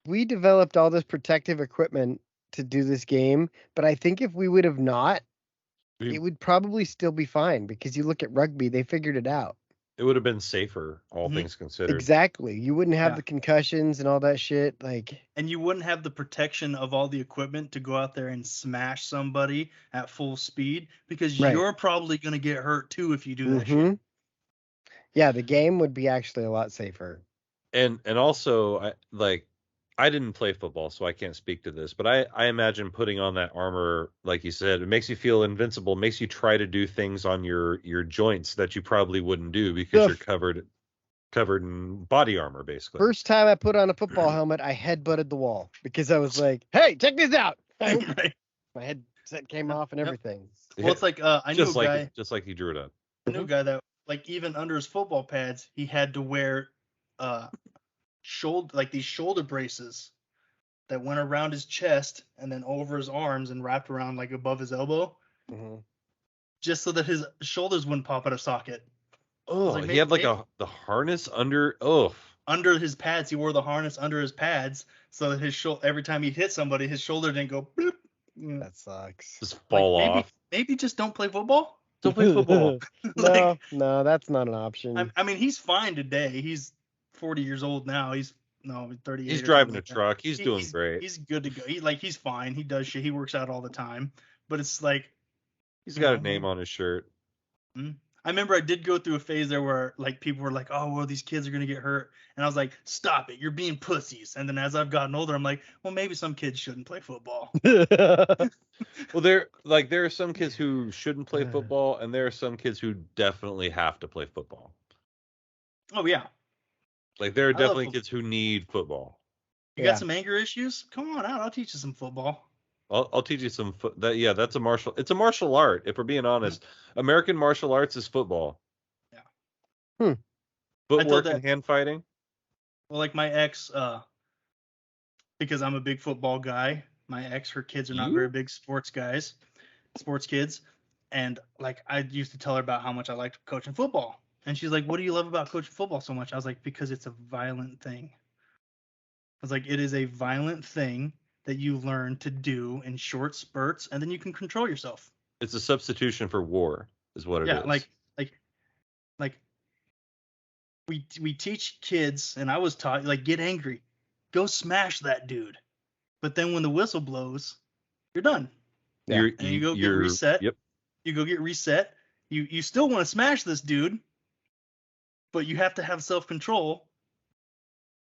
We developed all this protective equipment to do this game, but I think if we would have not, it would probably still be fine, because you look at rugby, they figured it out. It would have been safer, all things considered. Exactly. You wouldn't have the concussions and all that shit. And you wouldn't have the protection of all the equipment to go out there and smash somebody at full speed, because you're probably going to get hurt too if you do that shit. Yeah, the game would be actually a lot safer. And also, I didn't play football, so I can't speak to this, but I imagine putting on that armor, like you said, it makes you feel invincible, makes you try to do things on your joints that you probably wouldn't do because you're covered in body armor, basically. First time I put on a football helmet, I headbutted the wall because I was like, "Hey, check this out!" My headset came off and everything. Well, it's like I knew a guy, just like he drew it up. I knew a guy that, like, even under his football pads, he had to wear these shoulder braces that went around his chest and then over his arms and wrapped around like above his elbow, just so that his shoulders wouldn't pop out of socket. Oh, like, he had the harness under his pads. He wore the harness under his pads so that his every time he hit somebody, his shoulder didn't go bloop. That sucks. Just fall off. Maybe just don't play football. Still play football. Like, no, that's not an option. I mean, he's fine today. He's 40 years old now. He's 38. He's or driving something a like that. truck. He's doing great. He's good to go. He's fine. He does shit. He works out all the time. But it's like He's got a name on his shirt. I remember I did go through a phase there where like people were like, "Oh, well, these kids are gonna get hurt," and I was like, "Stop it! You're being pussies." And then as I've gotten older, I'm like, "Well, maybe some kids shouldn't play football." Well, there are some kids who shouldn't play football, and there are some kids who definitely have to play football. Oh yeah. Like there are definitely kids who need football. You got some anger issues? Come on out. I'll teach you some football. I'll teach you some that's a martial. It's a martial art. If we're being honest, American martial arts is football. Yeah. Footwork and hand fighting. Well, like my ex, because I'm a big football guy. My ex, her kids are not very big sports kids, and like I used to tell her about how much I liked coaching football, and she's like, "What do you love about coaching football so much?" I was like, "Because it's a violent thing." I was like, "It is a violent thing that you learn to do in short spurts, and then you can control yourself." It's a substitution for war, is what it is. Yeah, like we teach kids, and I was taught like get angry, go smash that dude, but then when the whistle blows, you're done. Yeah. You go get reset. Yep. You go get reset. You still want to smash this dude, but you have to have self control.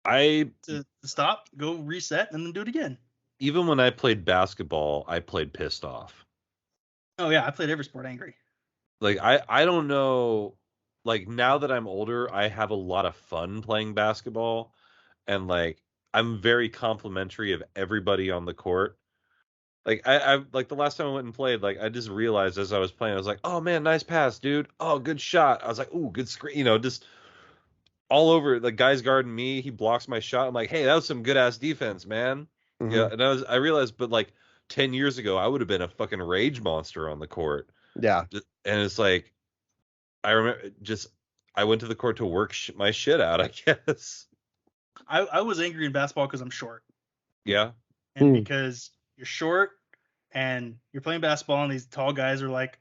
To stop, go reset, and then do it again. Even when I played basketball, I played pissed off. Oh yeah, I played every sport angry. Like I don't know. Like now that I'm older, I have a lot of fun playing basketball, and like I'm very complimentary of everybody on the court. Like I like the last time I went and played, like I just realized as I was playing, I was like, oh man, nice pass, dude. Oh, good shot. I was like, ooh, good screen. Just all over. The guy's guarding me. He blocks my shot. I'm like, hey, that was some good ass defense, man. Mm-hmm. Yeah, and I realized, but like 10 years ago, I would have been a fucking rage monster on the court. Yeah. And it's like, I remember I went to the court to work my shit out, I guess. I was angry in basketball because I'm short. Yeah. And because you're short and you're playing basketball and these tall guys are like,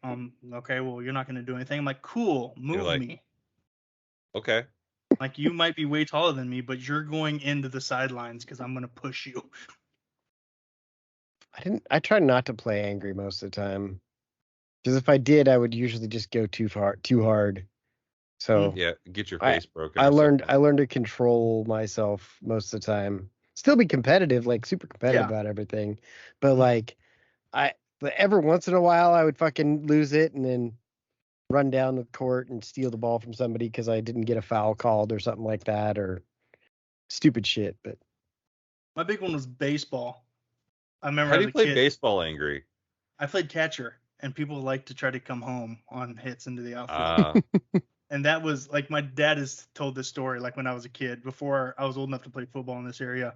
okay, well, you're not going to do anything. I'm like, cool, move me. Okay. Like you might be way taller than me, but you're going into the sidelines because I'm going to push you. I tried not to play angry most of the time. Because if I did, I would usually just go too hard. So yeah, get your face broken. I learned to control myself most of the time. Still be competitive, like super competitive about everything. But like every once in a while I would fucking lose it and then run down the court and steal the ball from somebody because I didn't get a foul called or something like that, or stupid shit. But my big one was baseball. I remember. How do you play baseball angry? I played catcher, and people like to try to come home on hits into the outfield. And that was like my dad has told this story. Like when I was a kid, before I was old enough to play football in this area,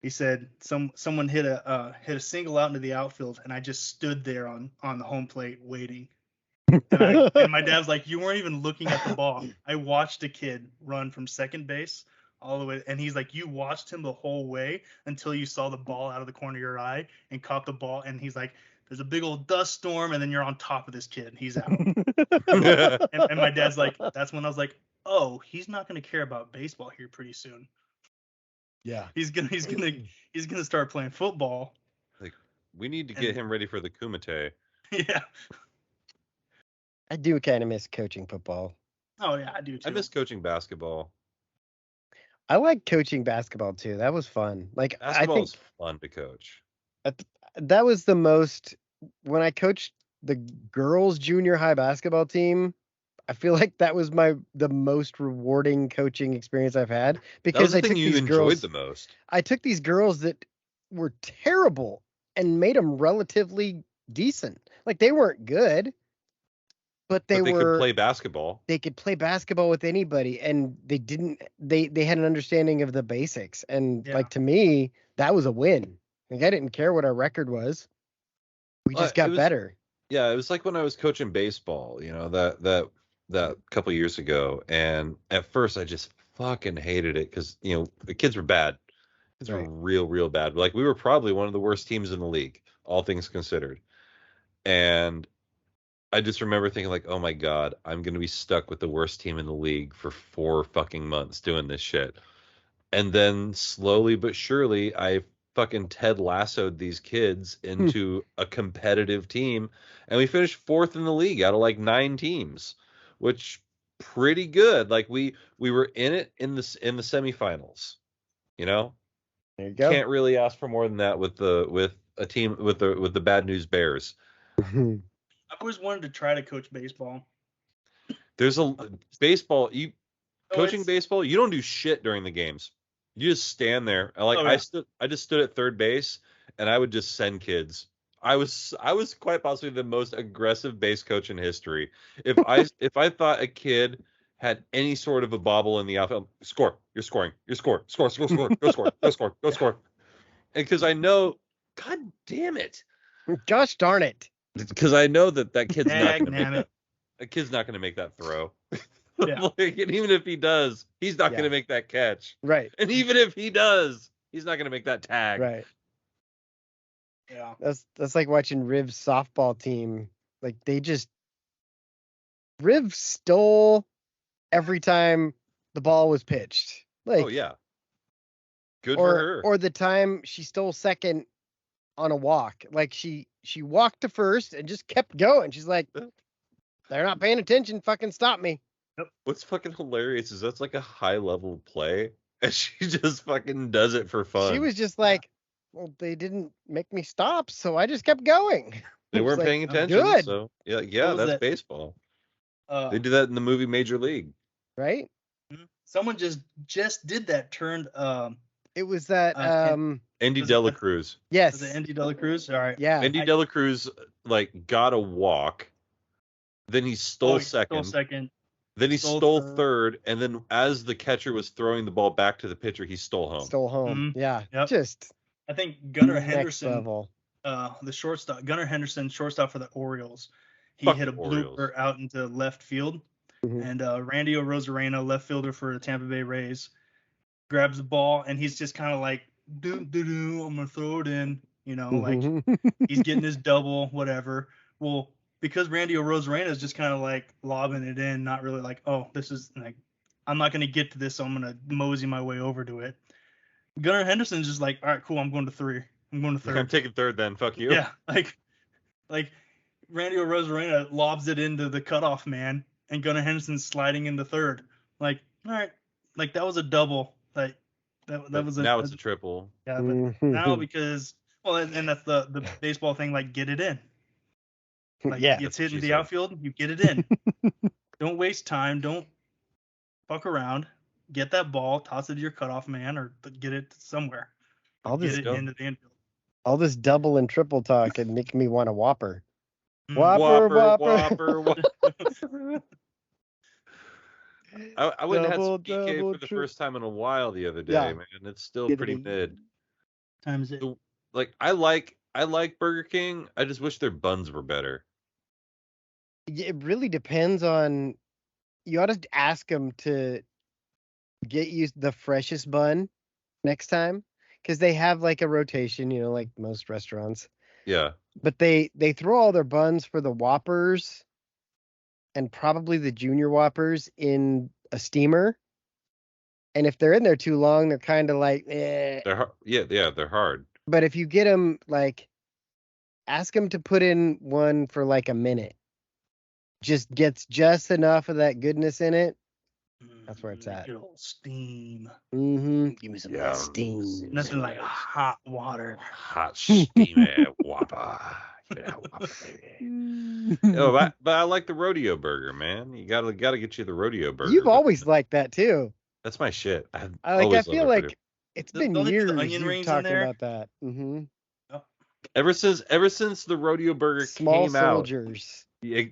he said someone hit a single out into the outfield, and I just stood there on the home plate waiting. And my dad's like, you weren't even looking at the ball. I watched a kid run from second base all the way, and he's like, you watched him the whole way until you saw the ball out of the corner of your eye and caught the ball, and he's like, there's a big old dust storm, and then you're on top of this kid. He's out. and my dad's like, that's when I was like, oh, he's not gonna care about baseball here pretty soon. Yeah, he's gonna start playing football. Like, we need to get him ready for the Kumite. Yeah. I do kind of miss coaching football. Oh yeah, I do too. I miss coaching basketball. I like coaching basketball too. That was fun. Like basketball I think was fun to coach. That was the most when I coached the girls' junior high basketball team. I feel like that was the most rewarding coaching experience I've had because I took these girls. The most. I took these girls that were terrible and made them relatively decent. Like they weren't good. But they could play basketball. They could play basketball with anybody, and they had an understanding of the basics. And like to me, that was a win. Like I didn't care what our record was. We just got better. Yeah, it was like when I was coaching baseball, that couple years ago. And at first I just fucking hated it because, the kids were bad. Kids were real, real bad. Like we were probably one of the worst teams in the league, all things considered. And I just remember thinking like, oh my God, I'm gonna be stuck with the worst team in the league for 4 fucking months doing this shit. And then slowly but surely, I fucking Ted Lassoed these kids into a competitive team, and we finished fourth in the league out of like 9 teams, which pretty good. Like we were in it in the semifinals. You know, There you go. can't really ask for more than that with a team with the Bad News Bears. I've always wanted to try to coach baseball. There's a baseball. Coaching it's- baseball, you don't do shit during the games. You just stand there. Like Oh, yeah. I just stood at third base and I would just send kids. I was quite possibly the most aggressive base coach in history. If I thought a kid had any sort of a bobble in the outfield, score, you're scoring, score, go score, go score. And because I know, God damn it, Gosh darn it. because I know that kid's not going to make Dagnabbit. that kid's not going to make that throw. Yeah. Like, and even if he does, he's not Yeah. going to make that catch. Right. And even if he does, he's not going to make that tag. Right. Yeah. That's like watching Riv's softball team. Like Riv stole every time the ball was pitched. Like, Oh yeah, good for her. Or the time she stole second on a walk. Like she walked to first and just kept going. She's like, they're not paying attention. Fucking stop me. What's fucking hilarious is that's like a high level play, and she just fucking does it for fun. She was just like, well, they didn't make me stop, so I just kept going. They weren't like, paying attention. good. So yeah, What was that's that? baseball. Uh, They do that in the movie Major League. Right? Someone just did that. Turned It was that Andy Was De La it- Cruz. yes. was it Andy De La Cruz? All right. Yeah. Andy De La Cruz like got a walk, then he stole He second. Stole second. Then he Stole stole third. third, and then as the catcher was throwing the ball back to the pitcher, he stole home. Stole home. Mhm. Yeah. Yep. Just I think Gunnar next Henderson, level. the shortstop, Gunnar Henderson, shortstop for the Orioles. He Fuck hit a the Orioles. blooper out into left field, Mhm. and Randy Rosarena, left fielder for the Tampa Bay Rays, grabs the ball and he's just kind of like, I'm gonna throw it in, like he's getting his double, whatever. Well, because Randy Rosarena is just kind of like lobbing it in, not really like, oh, this is like, I'm not gonna get to this, so I'm gonna mosey my way over to it. Gunnar Henderson's just like, all right, cool, I'm going to three. I'm going to third. I'm taking third then. Fuck you. Yeah, like Randy Rosarena lobs it into the cutoff man, and Gunnar Henderson's sliding into third. Like, all right, like that was a double. Like that was Now it's a triple. yeah, but now because and that's the baseball thing. Like, get it in. Like, yeah. it's That's what hitting she the said. outfield, you get it in. Don't waste time. Don't fuck around. Get that ball, toss it to your cutoff man, or get it somewhere. All Get this it into the infield. all this double and triple talk and make me want a Whopper. Mm. Whopper. I went and had some Double, PK double, for the tri- first time in a while the other day, Yeah. man. It's still Get pretty it. mid. Times it. Like I like Burger King. I just wish their buns were better. It really depends on. You ought to ask them to get you the freshest bun next time, because they have like a rotation, like most restaurants. Yeah. But they throw all their buns for the Whoppers and probably the Junior Whoppers in a steamer. And if they're in there too long, they're kind of like, eh. They're hard. Yeah, they're hard. But if you get them, like, ask them to put in one for like a minute. Just gets just enough of that goodness in it. That's where it's at. Good old steam. Mm-hmm. Give me some of Yeah. that steam. Nothing like hot water. Hot steamy Whopper. Give me that Whopper, baby. Oh, but I like the rodeo burger, man. You gotta get you the rodeo burger. You've always liked that too. That's my shit. I feel like it's been Don't they put years the onion you've rings in talking there? about that. Mm-hmm. ever since the rodeo burger Small came out. soldiers. Yeah,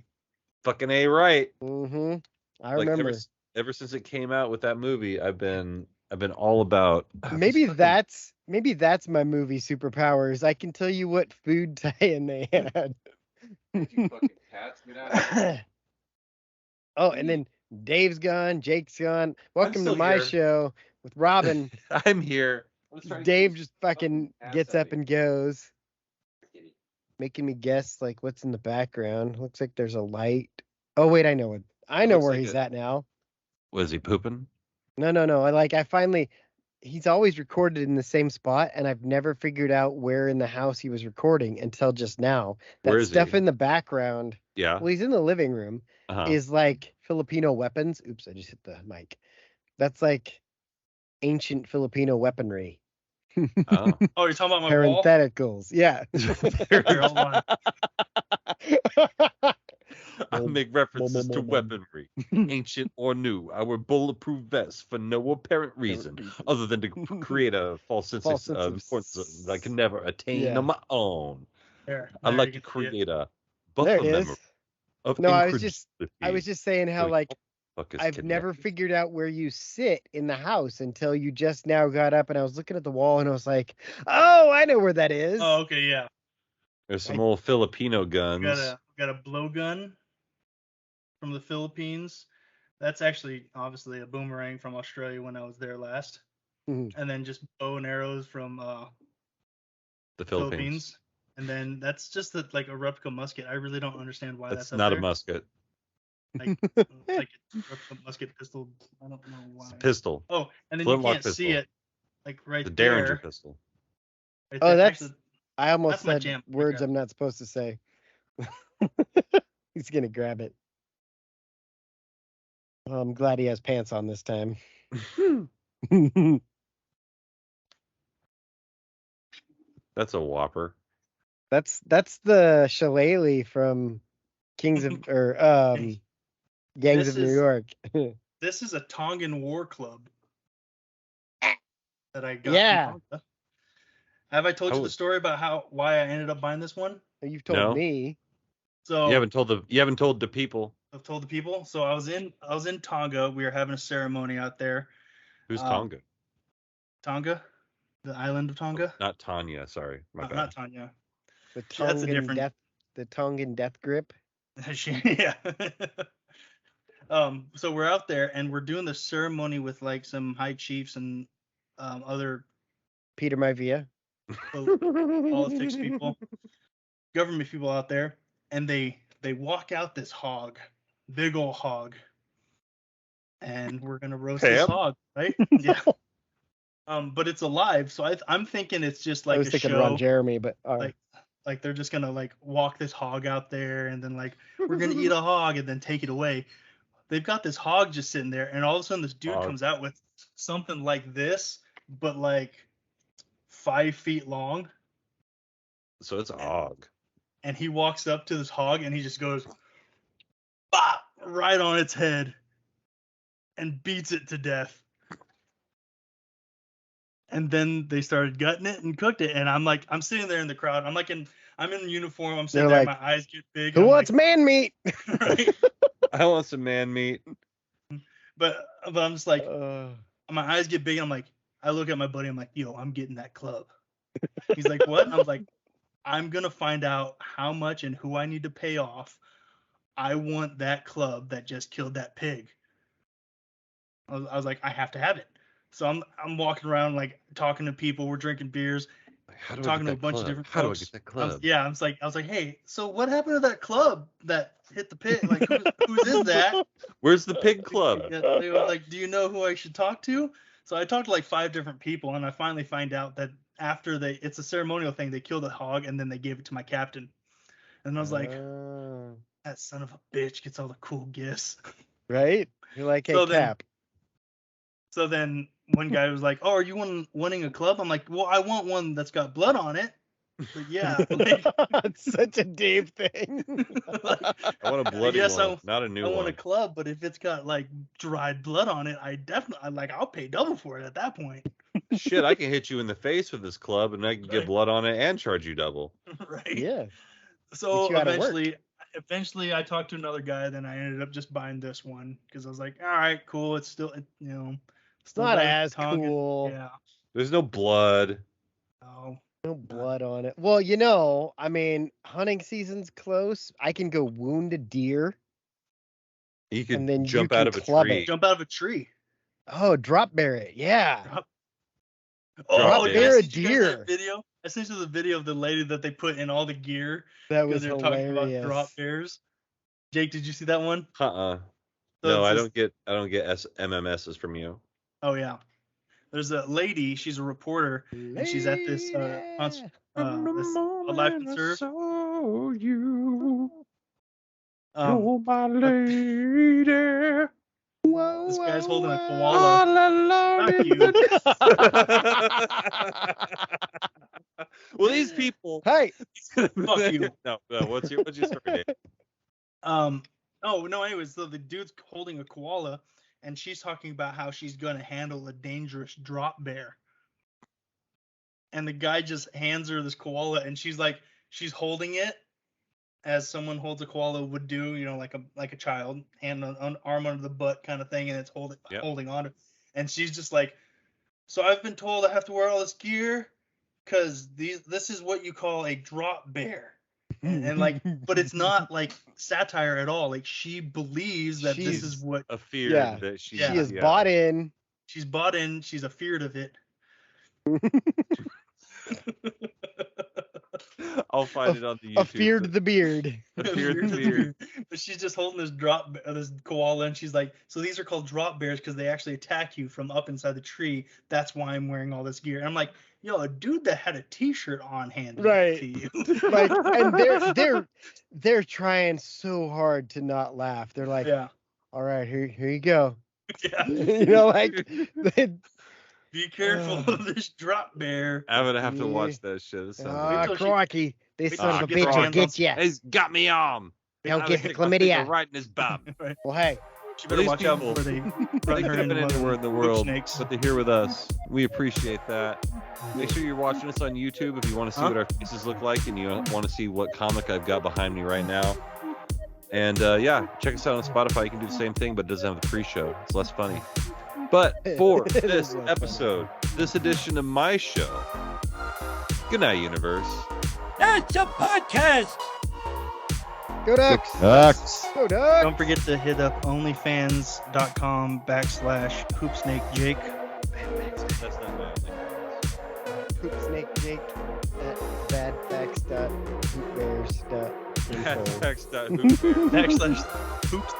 fucking A right. Mm-hmm. I Like remember. ever since it came out with that movie, I've been all about Maybe just that's my movie superpowers. I can tell you what food tie-in they had. fucking cats, get out of here. Oh, and then Dave's gone, Jake's gone. Welcome to still my here. show with Robin. I'm here. I'm just trying to Dave get just fucking cats gets out up of and goes. here. making me guess like what's in the background. Looks like there's a light. Oh wait, I know it. I know looks where like he's at now. Was he pooping? No. He's always recorded in the same spot, and I've never figured out where in the house he was recording until just now. Where That is stuff he? in the background. Yeah. Well, he's in the living room. Uh-huh. Is like Filipino weapons. Oops, I just hit the mic. That's like ancient Filipino weaponry. Oh. Oh, you're talking about my wall? Parentheticals. Yeah. Here, hold on. I make references to weaponry, ancient or new. Our bulletproof vest for no apparent reason other than to create a false sense of importance that I can never attain on my own. There, I like you to can see it. create a There buffer it memory is. of No, I incredulity. was just saying how So like fuck is I've kidnapped. never figured out where you sit in the house until you just now got up, and I was looking at the wall and I was like, oh, I know where that is. Oh, okay, yeah. There's some old Filipino guns. We got a blowgun from the Philippines. That's actually obviously a boomerang from Australia when I was there last. Mhm. And then just bow and arrows from The Philippines. And then that's just like a replica musket. I really don't understand why That's that's not up a musket. there. It's like a replica musket pistol. I don't know why. It's a pistol. Oh, and then Flintlock you can't see pistol. it, like right The there. Derringer pistol. Right Oh, there. that's Actually, I almost that's my said jam. words Okay. I'm not supposed to say. He's gonna grab it. Well, I'm glad he has pants on this time. That's a whopper. That's the shillelagh from Kings of or Gangs This of New is- York. This is a Tongan war club that I got. Yeah. From Tonga. Have I told you Oh. the story about why I ended up buying this one? You've told No. me. So You haven't told the people. I've told the people. So I was in Tonga. We were having a ceremony out there. Who's Tonga? Tonga, the island of Tonga. Not Tanya. Sorry, my bad. Not Tanya. The That's a Tongan different- death. The Tongan death grip. Yeah. So we're out there and we're doing the ceremony with like some high chiefs and other Peter Maivia. politics people, government people out there, and they walk out this hog, big old hog, and we're gonna roast this Ham? hog, right? Yeah. But it's alive, so I'm thinking it's just like I was a thinking show. Ron Jeremy, but Like they're just gonna like walk this hog out there, and then like we're gonna eat a hog and then take it away. They've got this hog just sitting there, and all of a sudden this dude Hog. comes out with something like this, but like 5 feet long. So it's a hog. And he walks up to this hog and he just goes bop right on its head and beats it to death. And then they started gutting it and cooked it. And I'm sitting there in the crowd. I'm in uniform. I'm sitting They're there. like, My eyes get big. who I'm wants like, man meat? right? I want some man meat. But I'm just like, Uh, my eyes get big. And I'm like, I look at my buddy. I'm like, yo, I'm getting that club. He's like, what? I was like, I'm going to find out how much and who I need to pay off. I want that club that just killed that pig. I was like, I have to have it. So I'm walking around like talking to people. We're drinking beers, How do I talking get to a that bunch club? of different How do I folks. get that club? I was like, hey, so what happened to that club that hit the pig? Like, whose is that? Where's the pig club? Yeah, they were like, do you know who I should talk to? So I talked to like 5 different people, and I finally find out that after it's a ceremonial thing, they killed a hog and then they gave it to my captain. And I was like, that son of a bitch gets all the cool gifts. right? You're like, hey, So then- Cap. So then one guy was like, oh, are you wanting a club? I'm like, well, I want one that's got blood on it. But yeah, like, It's such a Dave thing. like, I want a bloody yes, one, not a new I want one. a club, but if it's got like dried blood on it, I'll pay double for it at that point. Shit, I can hit you in the face with this club, and I can get Right. blood on it and charge you double. Right. Yeah. So Get you out of work. eventually I talked to another guy, then I ended up just buying this one because I was like, all right, cool. It's still, still Not got as Tongan- cool. Yeah. There's no blood. No. No blood on it. Well, I mean, hunting season's close. I can go wound a deer. You could And then you jump can out of a club tree. it. Jump out of a tree. Oh, drop bear it. Yeah. Drop Drop oh, bear yes, a did you guys see that deer. video? I sent you the video of the lady that they put in all the gear That because was they're talking about hilarious. drop bears. Jake, did you see that one? So no, I don't get MMSs from you. Oh yeah. There's a lady, she's a reporter, and she's at this this Life and Serve. Saw you. Um, You're my lady. Whoa, this guy's holding a whoa. koala. Fuck you. Well, these people. Hey, Fuck you. No, what's your story, Dave? Oh no, anyways, so the dude's holding a koala, and she's talking about how she's gonna handle a dangerous drop bear. And the guy just hands her this koala, and she's holding it as someone holds a koala would do, like a child, hand on arm under the butt kind of thing, and it's holding on. And she's just like, so I've been told I have to wear all this gear because this is what you call a drop bear. And like, but it's not like satire at all. Like, she believes that this is what a fear that she is bought in. She's bought in. She's afeared of it. I'll find it on the YouTube. Afeared the beard. Afeared the beard. But she's just holding this this koala, and she's like, so these are called drop bears because they actually attack you from up inside the tree. That's why I'm wearing all this gear. And I'm like, yo, a dude that had a T-shirt on handed it to you. Like, and they're trying so hard to not laugh. They're like, yeah, all right, here you go. Yeah. Like, be careful of this drop bear. I'm gonna have to watch that shit. Crikey, this son of a gets bitch her will get you. He's got me on. He'll get the chlamydia. Right in his bum. Right. Well, hey, She better watch out before they run her into anywhere in the hook world, snakes. but they're here with us. We appreciate that. Make sure you're watching us on YouTube if you want to see what our faces look like and you want to see what comic I've got behind me right now. And check us out on Spotify. You can do the same thing, but it doesn't have the pre-show. It's less funny. But for this episode, this edition of my show, good night, universe. That's a podcast. go Ducks. Ducks. Go Ducks. Don't forget to hit up onlyfans.com/hoopsnakejake. That's not my only. Poop Snake Jake at badfacts.hoopbears.info. /hoops.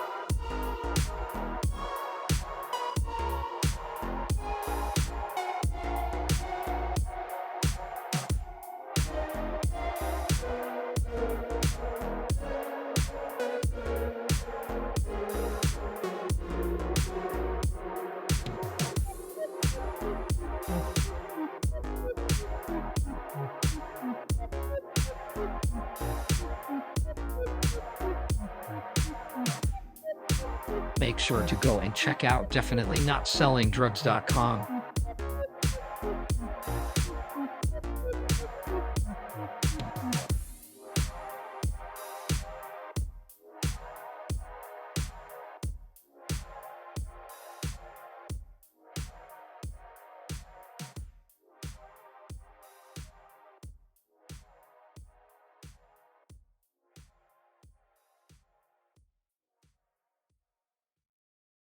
Make sure to go and check out definitelynotsellingdrugs.com.